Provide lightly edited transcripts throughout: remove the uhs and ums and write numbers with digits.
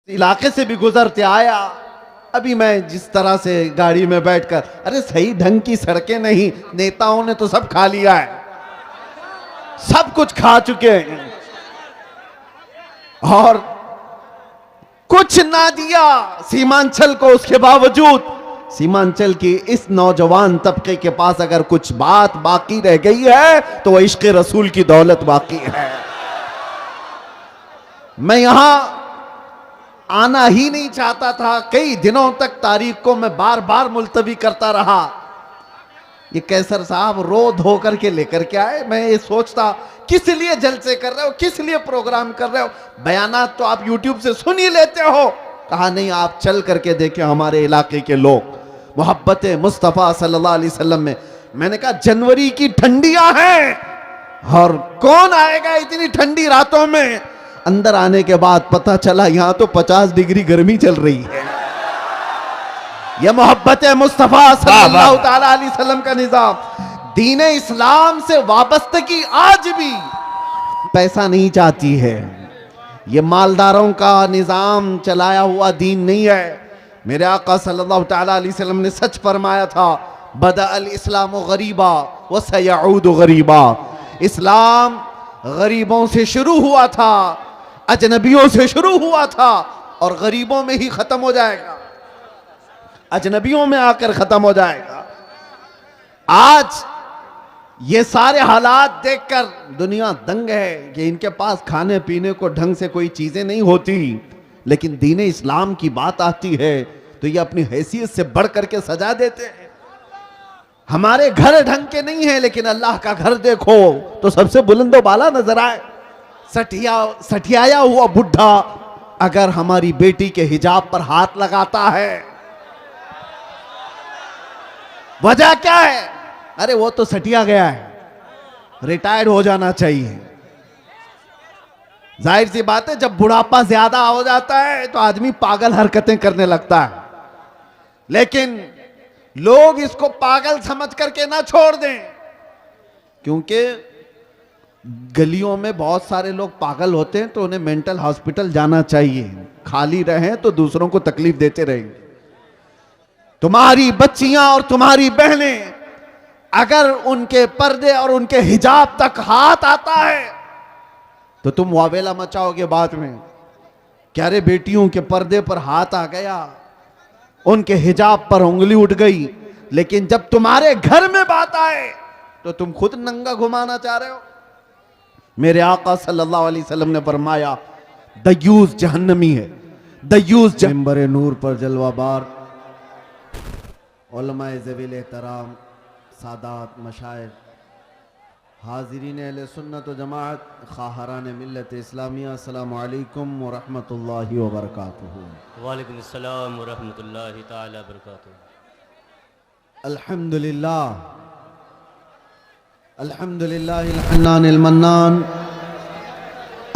इलाके से भी गुजरते आया। अभी मैं जिस तरह से गाड़ी में बैठकर, अरे सही ढंग की सड़कें नहीं, नेताओं ने तो सब खा लिया है, सब कुछ खा चुके हैं और कुछ ना दिया सीमांचल को। उसके बावजूद सीमांचल की इस नौजवान तबके के पास अगर कुछ बात बाकी रह गई है तो वह इश्क़ रसूल की दौलत बाकी है। मैं यहां आना ही नहीं चाहता था, कई दिनों तक तारीख को मैं बार बार मुलतवी करता रहा। ये कैसर साहब रो धो करके लेकर के आए। मैं ये सोचता किस लिए जलसे कर रहे हो, किस लिए प्रोग्राम कर रहे हो, बयानात तो आप यूट्यूब से सुन ही लेते हो। कहा नहीं, आप चल करके देखें हमारे इलाके के लोग मोहब्बत मुस्तफ़ा सल्लल्लाहु अलैहि वसल्लम में। मैंने कहा जनवरी की ठंडियां हैं और कौन आएगा इतनी ठंडी रातों में। अंदर आने के बाद पता चला यहां तो 50 डिग्री गर्मी चल रही है। यह मोहब्बत मुस्तफ़ा सल्लल्लाहु ताला अलैहि वसल्लम का निजाम। दीन इस्लाम से वाबस्तगी आज भी पैसा नहीं चाहती है। यह मालदारों का निजाम चलाया हुआ दीन नहीं है। मेरे आका सल्लल्लाहु ताला अलैहि वसल्लम ने सच फरमाया था, बदा अल इस्लाम गरीबा व सयऊद गरीबा। इस्लाम गरीबों से शुरू हुआ था, अजनबियों से शुरू हुआ था और गरीबों में ही खत्म हो जाएगा, अजनबियों में आकर खत्म हो जाएगा। आज ये सारे हालात देखकर दुनिया दंग है कि इनके पास खाने पीने को ढंग से कोई चीजें नहीं होती, लेकिन दीन इस्लाम की बात आती है तो ये अपनी हैसियत से बढ़ करके सजा देते हैं। हमारे घर ढंग के नहीं है, लेकिन अल्लाह का घर देखो तो सबसे बुलंदो बाला नजर आए। सठियाया हुआ बुढ़ा अगर हमारी बेटी के हिजाब पर हाथ लगाता है, वजह क्या है? अरे वो तो सटिया गया है, रिटायर्ड हो जाना चाहिए। जाहिर सी बात है, जब बुढ़ापा ज्यादा हो जाता है तो आदमी पागल हरकतें करने लगता है। लेकिन लोग इसको पागल समझ करके ना छोड़ दें, क्योंकि गलियों में बहुत सारे लोग पागल होते हैं तो उन्हें मेंटल हॉस्पिटल जाना चाहिए। खाली रहें तो दूसरों को तकलीफ देते रहेंगे। तुम्हारी बच्चियां और तुम्हारी बहनें अगर उनके पर्दे और उनके हिजाब तक हाथ आता है तो तुम वावेला मचाओगे बाद में, क्या रे बेटियों के पर्दे पर हाथ आ गया, उनके हिजाब पर उंगली उठ गई। लेकिन जब तुम्हारे घर में बात आए तो तुम खुद नंगा घुमाना चाह रहे हो। मेरे आका सल्लल्लाहु अलैहि वसल्लम ने फरमाया, दयूस जहन्नमी है, दयूस। मिंबर नूर पर जलवाबार उलमाए ज़वील एहतराम, सादात मशाइख, हाज़रीन अहले सुन्नत व जमाअत, ख़ाहरान मिल्लत इस्लामिया, अस्सलामु अलैकुम व रहमतुल्लाहि व बरकातुहू। वालेकुम अस्सलाम व रहमतुल्लाहि ताला बरकातुहू। अल्हम्दुलिल्लाह, अल्हम्दुलिल्लाहिल हन्नानिल मन्नान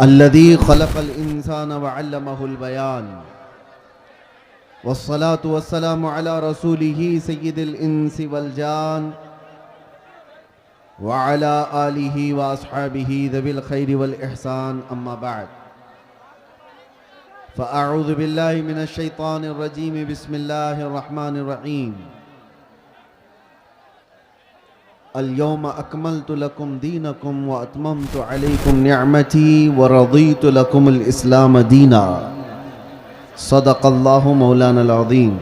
अल्लज़ी ख़लक़ल इंसान व अल्लमहुल बयान, वस्सलातु वस्सलामु अला रसूलिही सय्यिदिल इंसी वल जान व अला आलिही व अस्हाबिही ज़विल खैरि वल इहसान, अम्मा बअद। फ़अऊज़ु बिल्लाहि मिनश शैतानिर रजीम, बिस्मिल्लाहिर रहमानिर रहीम। अल-यौम अकमलतु लकुम दीनकुम व अतममतु अलैकुम निअमती व रदीतु लकुमुल इस्लाम दीना। सदक़ल्लाहु मौलानल अज़ीम।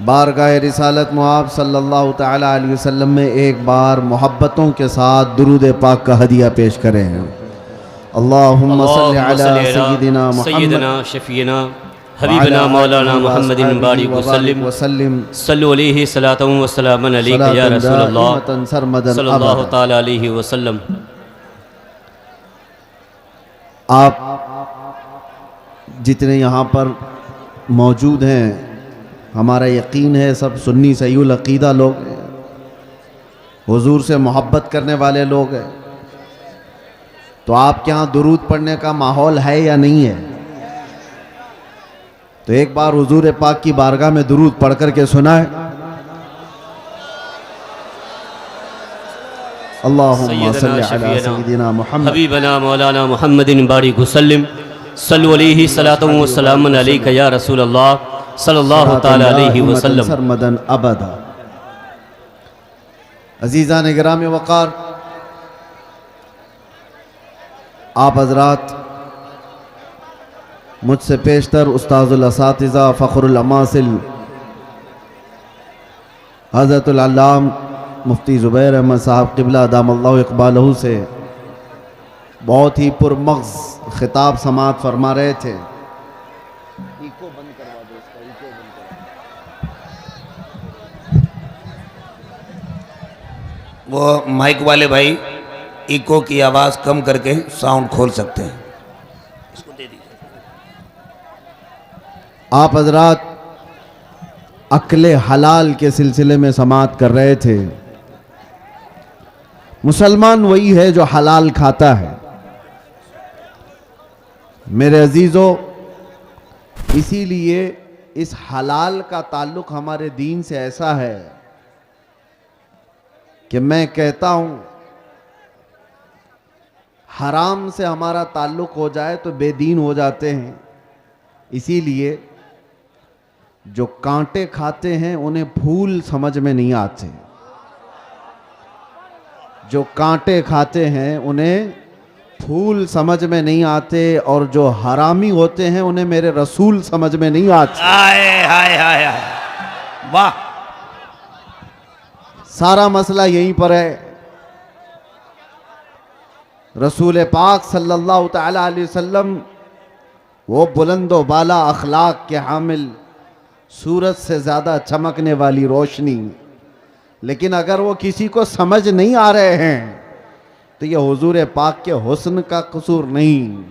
बारगाह रिसालत मुआब सल्लल्लाहु ताला अलैहि वसल्लम में एक बार मोहब्बतों के साथ दुरूद पाक का हदिया पेश करें हैं। अल्लाहुम्मा सल्लि अला सय्यिदिना मुहम्मद शफीना हबीबना मौलाना मुहम्मदिन बारिक वसल्लिम सल्लु अलैहि सलातन व सलामन अलैका या रसूलल्लाह सल्लल्लाहु ताला अलैहि वसल्लम। आप जितने यहाँ पर मौजूद हैं, हमारा यकीन है सब सुन्नी सहीउल अक़ीदा लोग हैं, हुजूर से मोहब्बत करने वाले लोग हैं। तो आपके यहाँ दुरूद पढ़ने का माहौल है या नहीं है? तो एक बार हुजूर पाक की बारगाह में दुरूद पढ़ करके सुनाए। अल्लाहुम्मा सल्लि अला सय्यिदिना मुहम्मद हबीबना मौलाना मुहम्मदिन बारिक वसल्लिम सल्लु अलैहि सलातु व सलामुन अलैका या रसूल अल्लाह सल्लल्लाहु ताला अलैहि वसल्लम। सरमदन अबदा। अजीज़ान गिरामी वक़ार, आप हज़रात मुझसे पेशतर उस्ताज़ुल असातिज़ा फ़ख़्रुल अमासिल हज़रतुल अल्लाम मुफ्ती ज़ुबैर अहमद साहब क़िबला दामल्लाहु इक़बालहू से बहुत ही पुरमग़ज़ ख़िताब समाअत फरमा रहे थे। इको बंद करवा दो, इसका इको बंद करवा। वो माइक वाले भाई इको की आवाज़ कम करके साउंड खोल सकते हैं, इसको दे दीजिए। आप हज़रात अक्ले हलाल के सिलसिले में समाअत कर रहे थे। मुसलमान वही है जो हलाल खाता है। मेरे अजीज़ों, इसीलिए इस हलाल का ताल्लुक़ हमारे दीन से ऐसा है कि मैं कहता हूं हराम से हमारा ताल्लुक़ हो जाए तो बेदीन हो जाते हैं। इसीलिए जो कांटे खाते हैं उन्हें फूल समझ में नहीं आते, जो कांटे खाते हैं उन्हें फूल समझ में नहीं आते, और जो हरामी होते हैं उन्हें मेरे रसूल समझ में नहीं आते। हाय हाय हाय हाय, वाह। सारा मसला यहीं पर है। रसूल पाक सल्लल्लाहु तआला अलैहि वसल्लम वो बुलंदो बाला अखलाक के हामिल, सूरज से ज़्यादा चमकने वाली रोशनी, लेकिन अगर वो किसी को समझ नहीं आ रहे हैं तो ये हुजूर पाक के हुस्न का कसूर नहीं,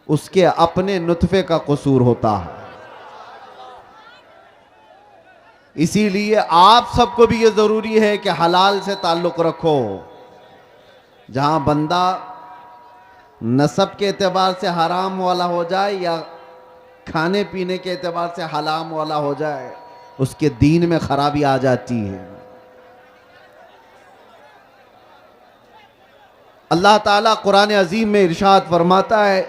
उसके अपने नुतफ़े का कसूर होता है। इसीलिए आप सबको भी ये ज़रूरी है कि हलाल से ताल्लुक़ रखो। जहां बंदा नसब के एतबार से हराम वाला हो जाए या खाने पीने के एतबार से हलाम वाला हो जाए, उसके दीन में खराबी आ जाती है। अल्लाह ताला कुरान अजीम में इरशाद फरमाता है,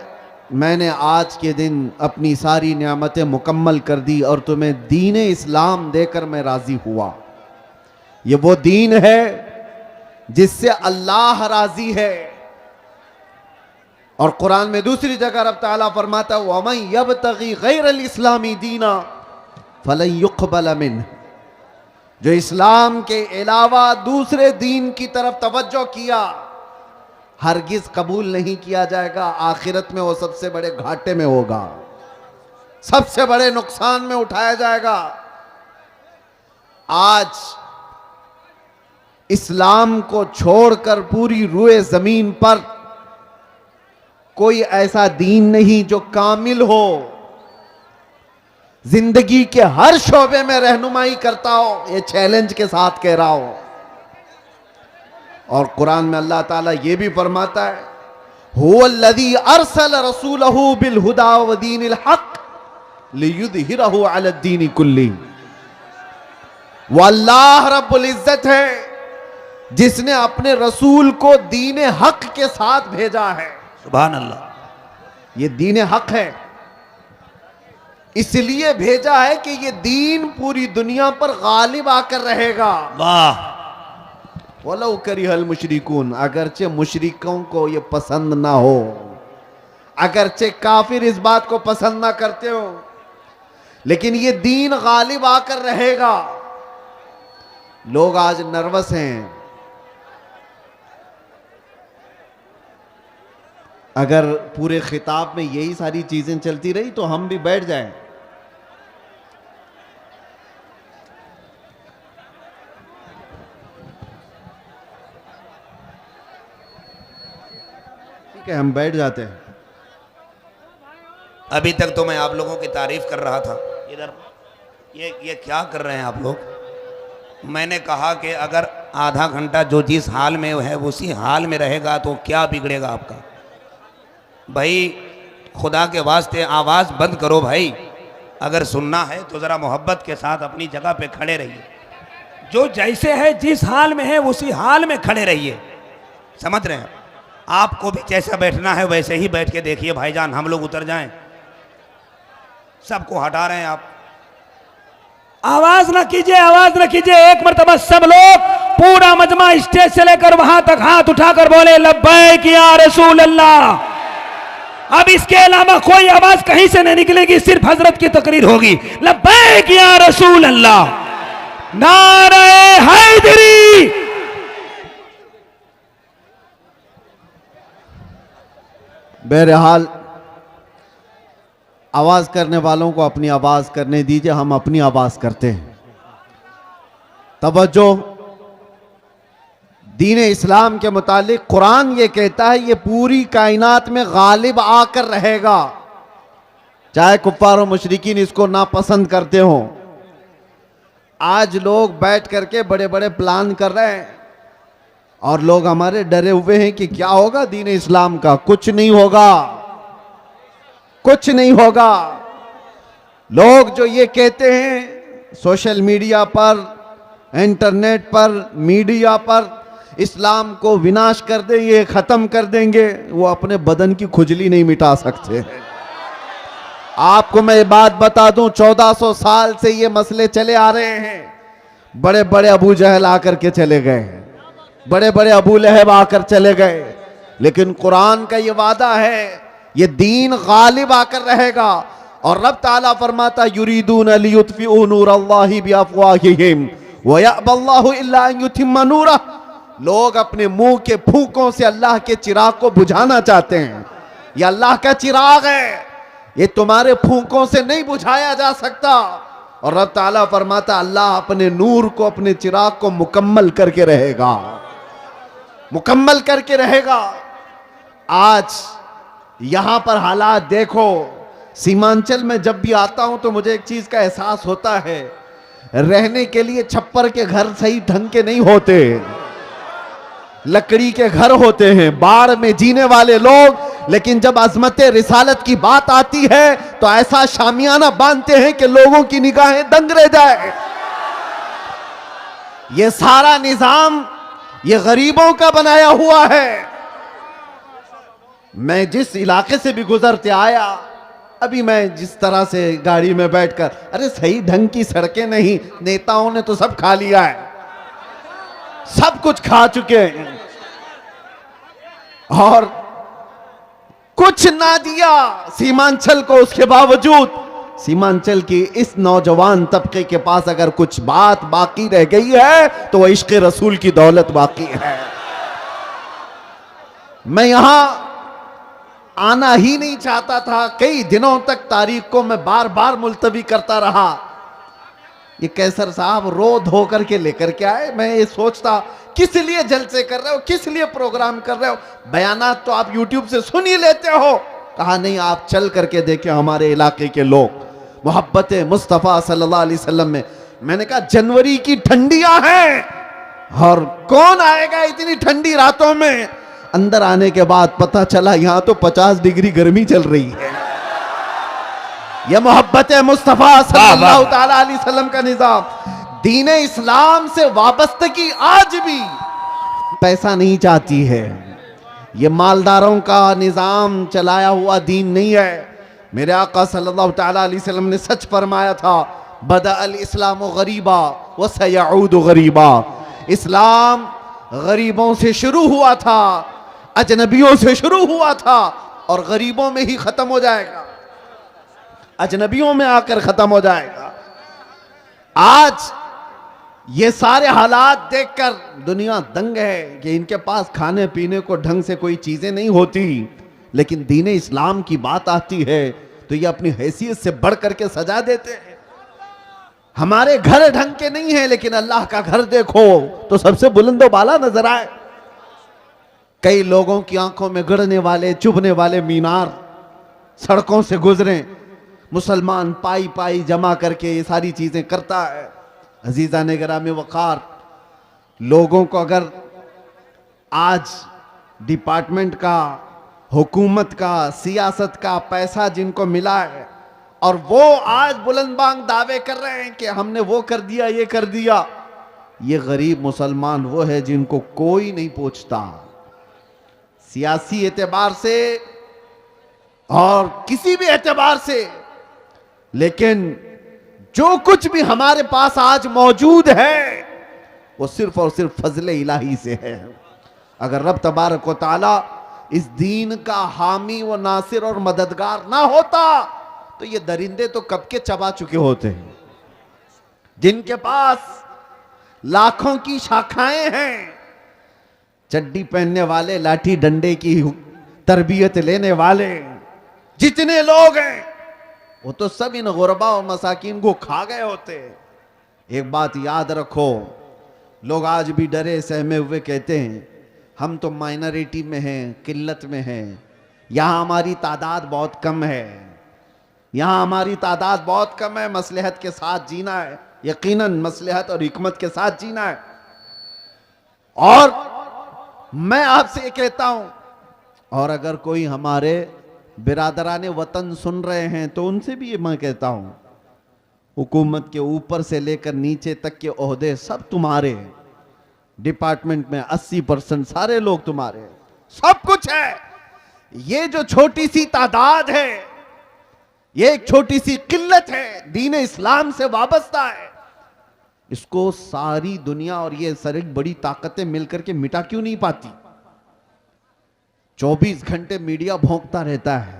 मैंने आज के दिन अपनी सारी नियामतें मुकम्मल कर दी और तुम्हें दीन इस्लाम देकर मैं राजी हुआ। ये वो दीन है जिससे अल्लाह राजी है। और कुरान में दूसरी जगह रब ताला फरमाता है, वमन यब्तगी गैरल इस्लामी दीना फलन युक़बल मिन्ह, जो इस्लाम के अलावा दूसरे दीन की तरफ तवज्जो किया हरगिज कबूल नहीं किया जाएगा। आखिरत में वो सबसे बड़े घाटे में होगा, सबसे बड़े नुकसान में उठाया जाएगा। आज इस्लाम को छोड़कर पूरी रूए जमीन पर कोई ऐसा दीन नहीं जो कामिल हो, जिंदगी के हर शोबे में रहनुमाई करता हो। ये चैलेंज के साथ कह रहा हूं। और कुरान में अल्लाह ताला ये भी फरमाता है, हुवल्लज़ी अरसल रसूलहू बिल हुदा व दीनिल हक़ लियुज़हिरहू अला दीनि कुल्ली। वो अल्लाह रब्बुल इज्जत है जिसने अपने रसूल को दीन हक के साथ भेजा है। सुभान अल्लाह। ये दीन हक है, इसलिए भेजा है कि ये दीन पूरी दुनिया पर गालिब आकर रहेगा। वाह। वलौ करिहल मुशरिकून, अगरचे मुशरिकों को ये पसंद ना हो, अगरचे काफिर इस बात को पसंद ना करते हो, लेकिन ये दीन गालिब आकर रहेगा। लोग आज नर्वस हैं। अगर पूरे खिताब में यही सारी चीजें चलती रही तो हम भी बैठ जाएं। ठीक है, हम बैठ जाते हैं। अभी तक तो मैं आप लोगों की तारीफ कर रहा था। इधर ये क्या कर रहे हैं आप लोग? मैंने कहा कि अगर आधा घंटा जो जिस हाल में है उसी हाल में रहेगा तो क्या बिगड़ेगा आपका? भाई खुदा के वास्ते आवाज़ बंद करो भाई। अगर सुनना है तो ज़रा मोहब्बत के साथ अपनी जगह पे खड़े रहिए। जो जैसे है जिस हाल में है उसी हाल में खड़े रहिए। समझ रहे हैं? आपको भी जैसा बैठना है वैसे ही बैठ के देखिए भाईजान, हम लोग उतर जाएं। सबको हटा रहे हैं आप। आवाज ना कीजिए, आवाज ना कीजिए। एक मर्तबा सब लोग, पूरा मजमा स्टेज से लेकर वहां तक हाथ उठाकर बोले लब्बैक या रसूल अल्लाह। अब इसके अलावा कोई आवाज कहीं से नहीं निकलेगी, सिर्फ हजरत की तकरीर होगी। लब्बैक या रसूल अल्लाह, नारे हैदरी। बहरहाल आवाज करने वालों को अपनी आवाज करने दीजिए, हम अपनी आवाज करते हैं। तवज्जो, दीन इस्लाम के मुतालिक कुरान ये कहता है ये पूरी कायनात में गालिब आकर रहेगा, चाहे कुफ्फार और मुशरिकीन इसको नापसंद करते हो। आज लोग बैठ करके बड़े बड़े प्लान कर रहे हैं और लोग हमारे डरे हुए हैं कि क्या होगा दीन इस्लाम का। कुछ नहीं होगा, कुछ नहीं होगा। लोग जो ये कहते हैं सोशल मीडिया पर, इंटरनेट पर, मीडिया पर इस्लाम को विनाश कर देंगे, खत्म कर देंगे, वो अपने बदन की खुजली नहीं मिटा सकते। आपको मैं ये बात बता दूं, 1400 साल से ये मसले चले आ रहे हैं। बड़े बड़े अबू जहल आकर के चले गए, बड़े बड़े अबू लहब आकर चले गए, लेकिन कुरान का ये वादा है ये दीन गालिब आकर रहेगा। और रब ताला फरमाता युरीदून लियुत्फिऊ नूरल्लाहि बिअफ़वाहिहिम व यअबल्लाहु इल्ला अन युतिम्मा नूरह। लोग अपने मुंह के फूंकों से अल्लाह के चिराग को बुझाना चाहते हैं। ये अल्लाह का चिराग है, ये तुम्हारे फूंकों से नहीं बुझाया जा सकता। और रब ताला फरमाता अल्लाह अपने नूर को, अपने चिराग को मुकम्मल करके रहेगा, मुकम्मल करके रहेगा। आज यहां पर हालात देखो, सीमांचल में जब भी आता हूं तो मुझे एक चीज का एहसास होता है, रहने के लिए छप्पर के घर सही ढंग के नहीं होते, लकड़ी के घर होते हैं, बाढ़ में जीने वाले लोग। लेकिन जब अजमत रिसालत की बात आती है तो ऐसा शामियाना बांधते हैं कि लोगों की निगाहें दंग रह जाए। ये सारा निजाम ये गरीबों का बनाया हुआ है। मैं जिस इलाके से भी गुजरते आया, अभी मैं जिस तरह से गाड़ी में बैठकर, अरे सही ढंग की सड़कें नहीं, नेताओं ने तो सब खा लिया है, सब कुछ खा चुके हैं और कुछ ना दिया सीमांचल को। उसके बावजूद सीमांचल की इस नौजवान तबके के पास अगर कुछ बात बाकी रह गई है तो वह इश्क़ रसूल की दौलत बाकी है। मैं यहां आना ही नहीं चाहता था, कई दिनों तक तारीख को मैं बार बार मुलतवी करता रहा। ये कैसर साहब रो धो करके लेकर के आए। मैं ये सोचता किस लिए जलसे कर रहे हो, किस लिए प्रोग्राम कर रहे हो, बयानात तो आप यूट्यूब से सुन ही लेते हो। कहा नहीं, आप चल करके देखें हमारे इलाके के लोग मोहब्बत मुस्तफ़ा सल्लल्लाहु अलैहि वसल्लम में। मैंने कहा जनवरी की ठंडियां हैं और कौन आएगा इतनी ठंडी रातों में। अंदर आने के बाद पता चला यहां तो 50 डिग्री गर्मी चल रही है। यह मोहब्बत मुस्तफ़ा सल्लल्लाहु ताला अलैहि वसल्लम का निजाम। दीन इस्लाम से वाबस्तगी आज भी पैसा नहीं चाहती है। यह मालदारों का निजाम चलाया हुआ दीन नहीं है। मेरे आका सल्लल्लाहु ताला अलैहि वसल्लम ने सच फरमाया था, बदा अल इस्लाम गरीबा व सयऊद गरीबा। इस्लाम गरीबों से शुरू हुआ था, अजनबियों से शुरू हुआ था और गरीबों में ही खत्म हो जाएगा, अजनबियों में आकर खत्म हो जाएगा। आज ये सारे हालात देखकर दुनिया दंग है कि इनके पास खाने पीने को ढंग से कोई चीजें नहीं होती, लेकिन दीन इस्लाम की बात आती है तो ये अपनी हैसियत से बढ़ करके सजा देते हैं। हमारे घर ढंग के नहीं है, लेकिन अल्लाह का घर देखो तो सबसे बुलंदो बाला नजर आए। कई लोगों की आंखों में गड़ने वाले, चुभने वाले मीनार सड़कों से गुजरे, मुसलमान पाई पाई जमा करके ये सारी चीजें करता है। अजीजा ने गिरामे वक़ार, लोगों को अगर आज डिपार्टमेंट का, हुकूमत का, सियासत का पैसा जिनको मिला है और वो आज बुलंदबांग दावे कर रहे हैं कि हमने वो कर दिया, ये कर दिया, ये गरीब मुसलमान वो है जिनको कोई नहीं पूछता। सियासी एतबार से और किसी भी एतबार से, लेकिन जो कुछ भी हमारे पास आज मौजूद है वो सिर्फ और सिर्फ फजले इलाही से है। अगर रब तबारक व तआला इस दीन का हामी व नासिर और मददगार ना होता तो ये दरिंदे तो कब के चबा चुके होते हैं। जिनके पास लाखों की शाखाएं हैं, चड्डी पहनने वाले, लाठी डंडे की तरबियत लेने वाले जितने लोग हैं वो तो सब इन गुरबा और मसाकिन को खा गए होते। एक बात याद रखो, लोग आज भी डरे सहमे हुए कहते हैं हम तो माइनॉरिटी में हैं, किल्लत में हैं, यहां हमारी तादाद बहुत कम है, यहां हमारी तादाद बहुत कम है, मसलहत के साथ जीना है, यकीनन मसलहत और हिकमत के साथ जीना है। और मैं आपसे ये कहता हूं, और अगर कोई हमारे बिरादराने वतन सुन रहे हैं तो उनसे भी ये मैं कहता हूं, हुकूमत के ऊपर से लेकर नीचे तक के ओहदे सब तुम्हारे हैं, डिपार्टमेंट में 80% सारे लोग तुम्हारे हैं, सब कुछ है। ये जो छोटी सी तादाद है, ये एक छोटी सी किल्लत है, दीन इस्लाम से वाबस्ता है, इसको सारी दुनिया और ये सारी बड़ी ताकतें मिलकर के मिटा क्यों नहीं पाती। 24 घंटे मीडिया भौंकता रहता है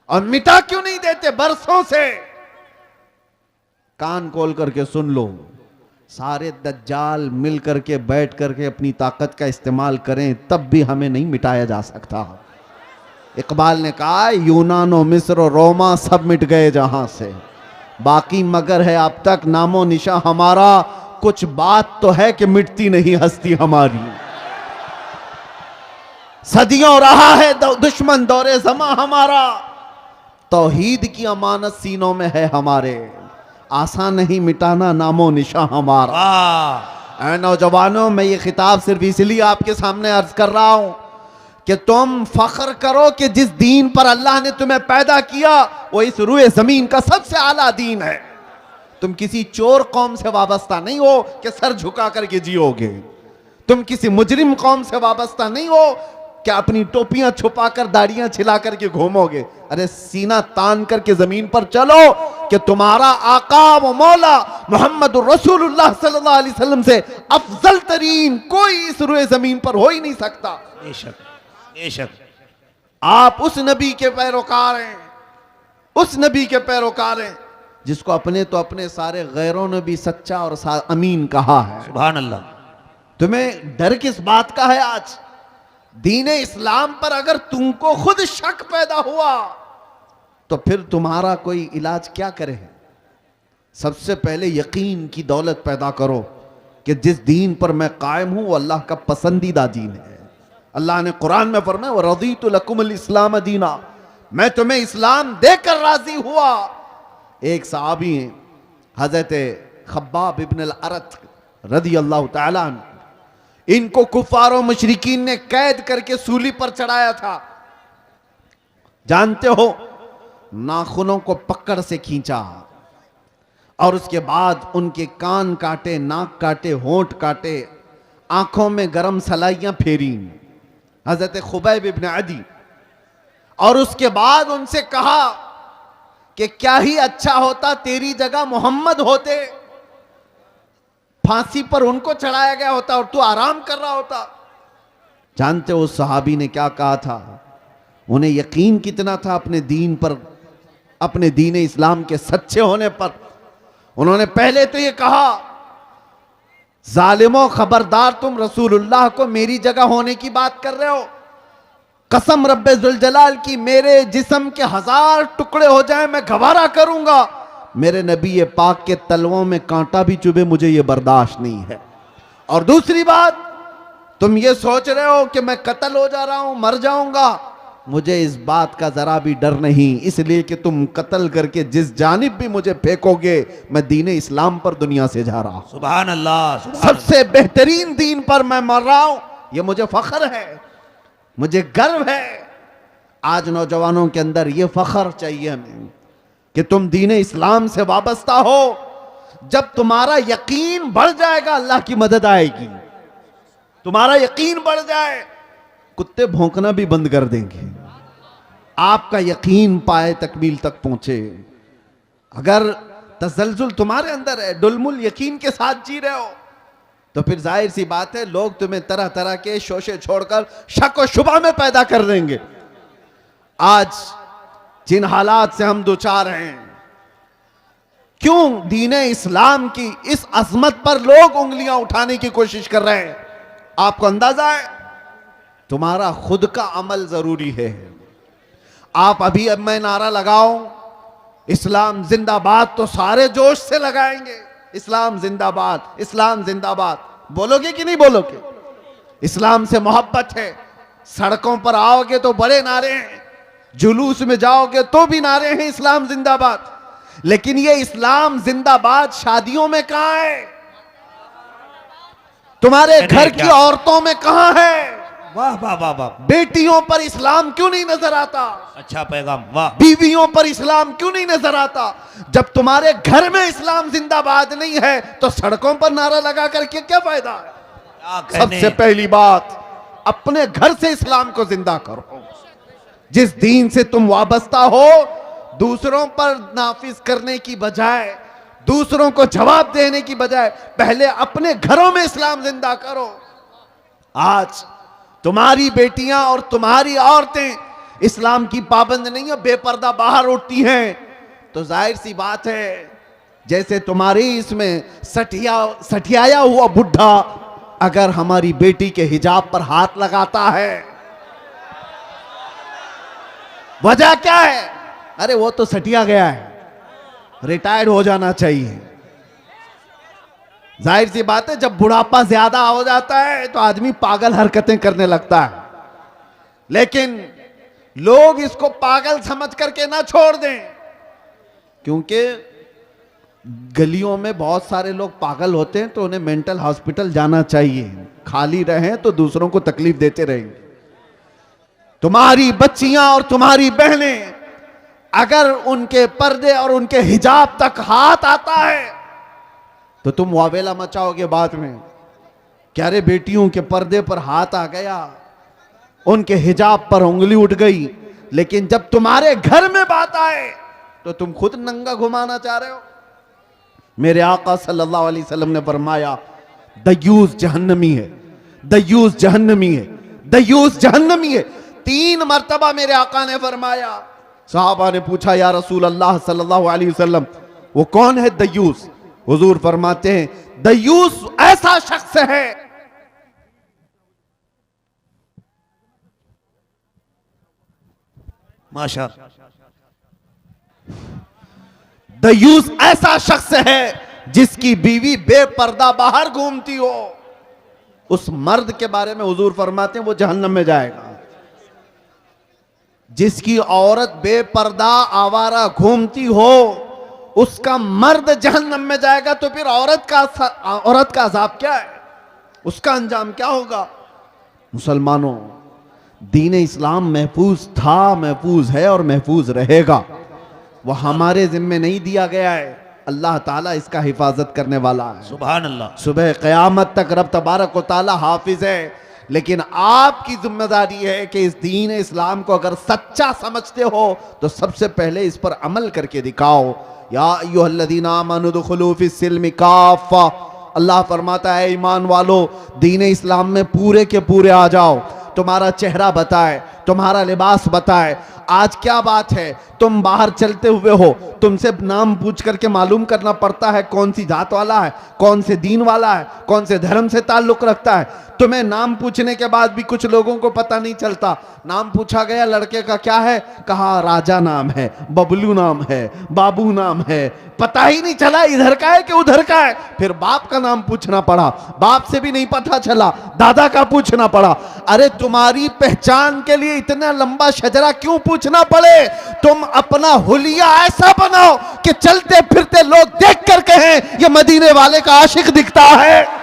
और मिटा क्यों नहीं देते बरसों से। कान खोल करके सुन लो, सारे दज्जाल मिल करके बैठ करके अपनी ताकत का इस्तेमाल करें तब भी हमें नहीं मिटाया जा सकता। इकबाल ने कहा यूनान और मिस्र और रोमा सब मिट गए जहां से, बाकी मगर है अब तक नामो निशा हमारा, कुछ बात तो है कि मिटती नहीं हस्ती हमारी। सदियों रहा है दुश्मन दौरे जमा हमारा, तौहीद की अमानत सीनों में है हमारे, आसान नहीं मिटाना नामो निशा हमारा। ऐ नौजवानों, मैं ये खिताब सिर्फ इसलिए आपके सामने अर्ज कर रहा हूं कि तुम फख्र करो कि जिस दीन पर अल्लाह ने तुम्हें पैदा किया वो इस रुए जमीन का सबसे आला दीन है। तुम किसी चोर कौम से वाबस्ता नहीं हो कि सर झुका करके जियोगे, तुम किसी मुजरिम कौम से वाबस्ता नहीं हो कि अपनी टोपियां छुपाकर दाढ़ियां छिला करके घूमोगे। अरे सीना तान करके जमीन पर चलो कि तुम्हारा आका व मौला मोहम्मद रसूलुल्लाह सल्लल्लाहु अलैहि वसल्लम से अफजल तरीन कोई इस रुए जमीन पर हो ही नहीं सकता। बेशक बेशक आप उस नबी के पैरोकार हैं, उस नबी के पैरोकार हैं जिसको अपने तो अपने सारे गैरों ने भी सच्चा और अमीन कहा है। सुभान अल्लाह। तुम्हें डर किस बात का है? आज दीने इस्लाम पर अगर तुमको खुद शक पैदा हुआ तो फिर तुम्हारा कोई इलाज क्या करे? सबसे पहले यकीन की दौलत पैदा करो कि जिस दीन पर मैं कायम हूं वो अल्लाह का पसंदीदा दीन है। अल्लाह ने कुरान में फरमाया व रज़ीतु लकुमुल इस्लाम दीना, मैं तुम्हें इस्लाम देकर राजी हुआ। एक सहाबी हैं हजरत खब्बाब इब्न अल-अरत रज़ी अल्लाह तआला अन्हु, इनको कुफारों मुशरिकीन ने कैद करके सूली पर चढ़ाया था। जानते हो, नाखूनों को पकड़ से खींचा और उसके बाद उनके कान काटे, नाक काटे, होंठ काटे, आंखों में गरम सलाइयां फेरी हजरत खुबैब इब्न अदी, और उसके बाद उनसे कहा कि क्या ही अच्छा होता तेरी जगह मोहम्मद होते, फांसी पर उनको चढ़ाया गया होता और तू आराम कर रहा होता। जानते हो उस सहाबी ने क्या कहा था? उन्हें यकीन कितना था अपने दीन पर, अपने दीन इस्लाम के सच्चे होने पर। उन्होंने पहले तो ये कहा जालिमों खबरदार, तुम रसूलुल्लाह को मेरी जगह होने की बात कर रहे हो। कसम रब्बे जुल जलाल की, मेरे जिस्म के 1000 टुकड़े हो जाए मैं गवारा करूंगा, मेरे नबी ये पाक के तलवों में कांटा भी चुभे मुझे ये बर्दाश्त नहीं है। और दूसरी बात, तुम ये सोच रहे हो कि मैं कत्ल हो जा रहा हूं, मर जाऊंगा, मुझे इस बात का जरा भी डर नहीं, इसलिए कि तुम कत्ल करके जिस जानिब भी मुझे फेंकोगे मैं दीने इस्लाम पर दुनिया से जा रहा हूं। सुभान अल्लाह। सबसे बेहतरीन दीन पर मैं मर रहा हूं, यह मुझे फख्र है, मुझे गर्व है। आज नौजवानों के अंदर यह फख्र चाहिए हमें कि तुम दीन इस्लाम से वाबस्ता हो। जब तुम्हारा यकीन बढ़ जाएगा अल्लाह की मदद आएगी। तुम्हारा यकीन बढ़ जाए कुत्ते भौंकना भी बंद कर देंगे। आपका यकीन पाए तकमील तक पहुंचे। अगर तसलजुल तुम्हारे अंदर है, डुलमुल यकीन के साथ जी रहे हो, तो फिर जाहिर सी बात है लोग तुम्हें तरह तरह के शोशे छोड़कर शक और शुबा में पैदा कर देंगे। आज जिन हालात से हम दो चार हैं, क्यों दीने इस्लाम की इस अजमत पर लोग उंगलियां उठाने की कोशिश कर रहे हैं? आपको अंदाजा है? तुम्हारा खुद का अमल जरूरी है। आप अभी अब मैं नारा लगाओ इस्लाम जिंदाबाद, तो सारे जोश से लगाएंगे इस्लाम जिंदाबाद, इस्लाम जिंदाबाद। बोलोगे कि नहीं बोलोगे? इस्लाम से मोहब्बत है। सड़कों पर आओगे तो बड़े नारे हैं, जुलूस में जाओगे तो भी नारे हैं इस्लाम जिंदाबाद। लेकिन ये इस्लाम जिंदाबाद शादियों में कहां है? तुम्हारे घर की औरतों में कहां है? वाह वाह वाह वाह, बेटियों पर इस्लाम क्यों नहीं नजर आता? अच्छा पैगाम, वाह। बीवियों पर इस्लाम क्यों नहीं नजर आता? जब तुम्हारे घर में इस्लाम जिंदाबाद नहीं है तो सड़कों पर नारा लगा करके क्या फायदा है? क्या कहने। सबसे पहली बात, अपने घर से इस्लाम को जिंदा करो। जिस दीन से तुम वाबस्ता हो, दूसरों पर नाफिज करने की बजाय, दूसरों को जवाब देने की बजाय पहले अपने घरों में इस्लाम जिंदा करो। आज तुम्हारी बेटियां और तुम्हारी औरतें इस्लाम की पाबंद नहीं है, बेपर्दा बाहर उठती हैं, तो जाहिर सी बात है जैसे तुम्हारी इसमें सठियाया हुआ बुढ़ा अगर हमारी बेटी के हिजाब पर हाथ लगाता है, वजह क्या है? अरे वो तो सटिया गया है, रिटायर्ड हो जाना चाहिए। जाहिर सी बात है जब बुढ़ापा ज्यादा हो जाता है तो आदमी पागल हरकतें करने लगता है। लेकिन लोग इसको पागल समझ करके ना छोड़ दें, क्योंकि गलियों में बहुत सारे लोग पागल होते हैं तो उन्हें मेंटल हॉस्पिटल जाना चाहिए। खाली रहें तो दूसरों को तकलीफ देते रहेंगे। तुम्हारी बच्चियां और तुम्हारी बहनें अगर उनके पर्दे और उनके हिजाब तक हाथ आता है तो तुम वावेला मचाओगे बाद में, क्या रे बेटियों के पर्दे पर हाथ आ गया, उनके हिजाब पर उंगली उठ गई। लेकिन जब तुम्हारे घर में बात आए तो तुम खुद नंगा घुमाना चाह रहे हो। मेरे आका सल्लल्लाहु अलैहि वसल्लम ने फरमाया दयूस जहन्नमी है, दयूस जहन्नमी है, दयूस जहन्नमी है। 3 मर्तबा मेरे आका ने फरमाया। सहाबा ने पूछा या रसूल अल्लाह सल्लल्लाहु अलैहि वसल्लम वो कौन है दयूस? हुजूर फरमाते हैं दयूस ऐसा शख्स है माशा, दयूस ऐसा शख्स है जिसकी बीवी बेपर्दा बाहर घूमती हो। उस मर्द के बारे में हुजूर फरमाते हैं वो जहन्नम में जाएगा। जिसकी औरत बेपर्दा आवारा घूमती हो उसका मर्द जहन्नम में जाएगा। तो फिर औरत का अजाब क्या है? उसका अंजाम क्या होगा? मुसलमानों, दीन इस्लाम महफूज था, महफूज है और महफूज रहेगा। वह हमारे जिम्मे नहीं दिया गया है, अल्लाह ताला इसका हिफाजत करने वाला है। सुभान अल्लाह। सुबह क़यामत तक रब तबारक व ताला हाफिज है। लेकिन आपकी जिम्मेदारी है कि इस दीन इस्लाम को अगर सच्चा समझते हो तो सबसे पहले इस पर अमल करके दिखाओ। या अय्युहल्लज़ीना आमनू उदखुलू फिस्सिल्मि काफ़ा, अल्लाह फरमाता है ईमान वालो दीन इस्लाम में पूरे के पूरे आ जाओ। तुम्हारा चेहरा बताए, तुम्हारा लिबास बताए। आज क्या बात है, तुम बाहर चलते हुए हो, तुमसे नाम पूछ करके मालूम करना पड़ता है कौन सी जात वाला है, कौन से दीन वाला है, कौन से धर्म से ताल्लुक रखता है। तुम्हें नाम पूछने के बाद भी कुछ लोगों को पता नहीं चलता। नाम पूछा गया लड़के का क्या है, कहा राजा नाम है, बबलू नाम है, बाबू नाम है, पता ही नहीं चला इधर का है कि उधर का है। फिर बाप का नाम पूछना पड़ा, बाप से भी नहीं पता चला, दादा का पूछना पड़ा। अरे तुम्हारी पहचान के लिए इतना लंबा शजरा क्यों पूछना पड़े? तुम अपना हुलिया ऐसा बनाओ कि चलते फिरते लोग देख कर कहें ये मदीने वाले का आशिक दिखता है।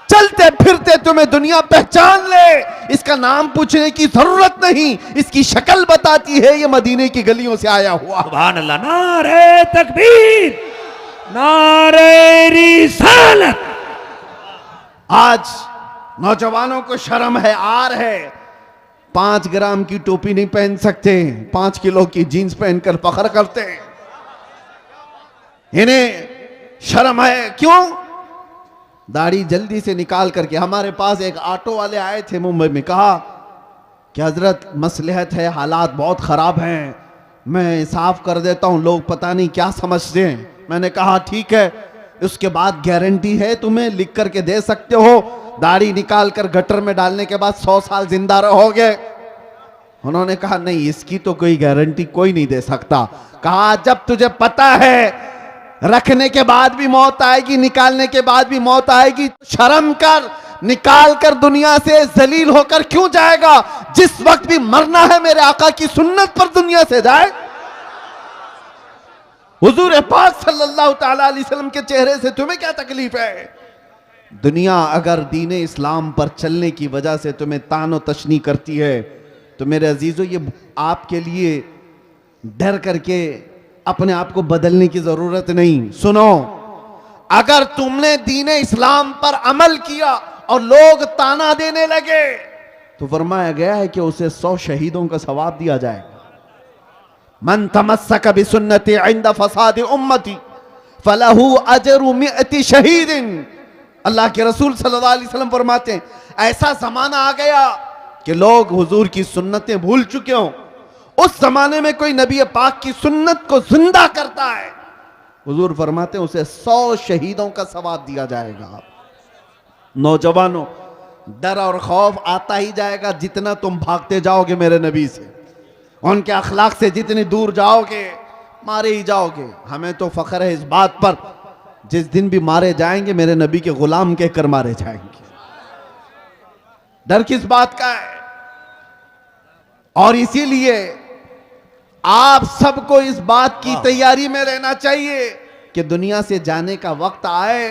चलते फिरते तुम्हें दुनिया पहचान ले, इसका नाम पूछने की जरूरत नहीं, इसकी शक्ल बताती है ये मदीने की गलियों से आया हुआ। सुभान अल्लाह। नारे तकबीर, नारे रिसालत। आज नौजवानों को शर्म है, आर है। 5 ग्राम की टोपी नहीं पहन सकते, 5 किलो की जीन्स पहनकर फख्र करते हैं। इन्हें शर्म है, क्यों? दाढ़ी जल्दी से निकाल करके। हमारे पास एक ऑटो वाले आए थे मुंबई में, कहा कि हजरत मसलहत है, हालात बहुत खराब हैं, मैं साफ कर देता हूं, लोग पता नहीं क्या समझते हैं। मैंने कहा ठीक है, उसके बाद गारंटी है, तुम्हें लिख करके दे सकते हो, दाढ़ी निकाल कर गटर में डालने के बाद 100 साल जिंदा रहोगे। उन्होंने कहा नहीं, इसकी तो कोई गारंटी कोई नहीं दे सकता। कहा जब तुझे पता है रखने के बाद भी मौत आएगी, निकालने के बाद भी मौत आएगी, शर्म कर, निकाल कर दुनिया से जलील होकर क्यों जाएगा? जिस वक्त भी मरना है मेरे आका की सुन्नत पर दुनिया से जाए। हुजूर पाक सल्लल्लाहु तआला अलैहि वसल्लम के चेहरे से तुम्हें क्या तकलीफ है? दुनिया अगर दीन इस्लाम पर चलने की वजह से तुम्हें तानो तशनी करती है तो मेरे अजीजों, ये आपके लिए डर करके अपने आप को बदलने की जरूरत नहीं। सुनो, अगर तुमने दीन इस्लाम पर अमल किया और लोग ताना देने लगे तो फरमाया गया है कि उसे 100 शहीदों का सवाब दिया जाएगा। मन तमस्सक बिसुन्नती इंद फसाद उम्मती फलहू अजरु मिअती शहीदिन। अल्लाह के रसूल सल्लल्लाहु अलैहि वसल्लम फरमाते हैं, ऐसा जमाना आ गया कि लोग हुजूर की सुन्नतें भूल चुके हों। उस जमाने में कोई नबी पाक की सुन्नत को जिंदा करता है, हुजूर फरमाते हैं उसे 100 शहीदों का सवाब दिया जाएगा। नौजवानों, डर और खौफ आता ही जाएगा जितना तुम भागते जाओगे मेरे नबी से, उनके अखलाक से जितनी दूर जाओगे मारे ही जाओगे। हमें तो फख्र है इस बात पर, जिस दिन भी मारे जाएंगे मेरे नबी के गुलाम कहकर मारे जाएंगे। डर किस बात का है? और इसीलिए आप सबको इस बात की तैयारी में रहना चाहिए कि दुनिया से जाने का वक्त आए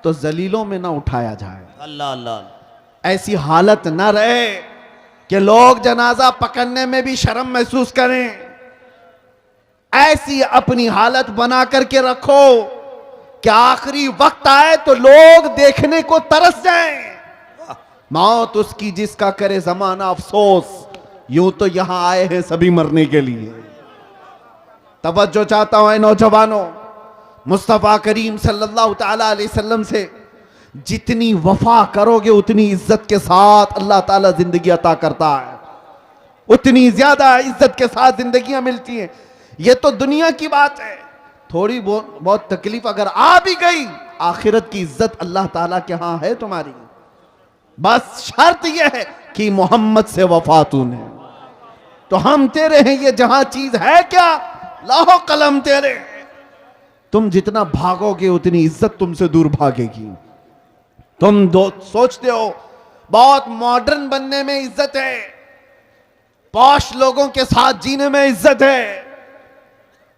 तो जलीलों में ना उठाया जाए। अल्लाह अल्लाह। ऐसी हालत ना रहे कि लोग जनाजा पकड़ने में भी शर्म महसूस करें। ऐसी अपनी हालत बना करके रखो कि आखिरी वक्त आए तो लोग देखने को तरस जाएं। मौत उसकी जिसका करे जमाना अफसोस, यूं तो यहां आए हैं सभी मरने के लिए। तवज्जो चाहता हूं नौजवानों, मुस्तफा करीम सल्लल्लाहु ताला अलैहि वसल्लम से जितनी वफा करोगे उतनी इज्जत के साथ अल्लाह ताला जिंदगी अता करता है, उतनी ज्यादा इज्जत के साथ जिंदगियां मिलती हैं। यह तो दुनिया की बात है। थोड़ी बहुत तकलीफ अगर आ भी गई, आखिरत की इज्जत अल्लाह ताला के यहां है तुम्हारी। बस शर्त यह है कि मोहम्मद से वफा तूने, तो हम तेरे हैं। ये जहां चीज है क्या, लाहो कलम तेरे। तुम जितना भागोगे उतनी इज्जत तुमसे दूर भागेगी। तुम सोचते हो बहुत मॉडर्न बनने में इज्जत है, पॉश लोगों के साथ जीने में इज्जत है।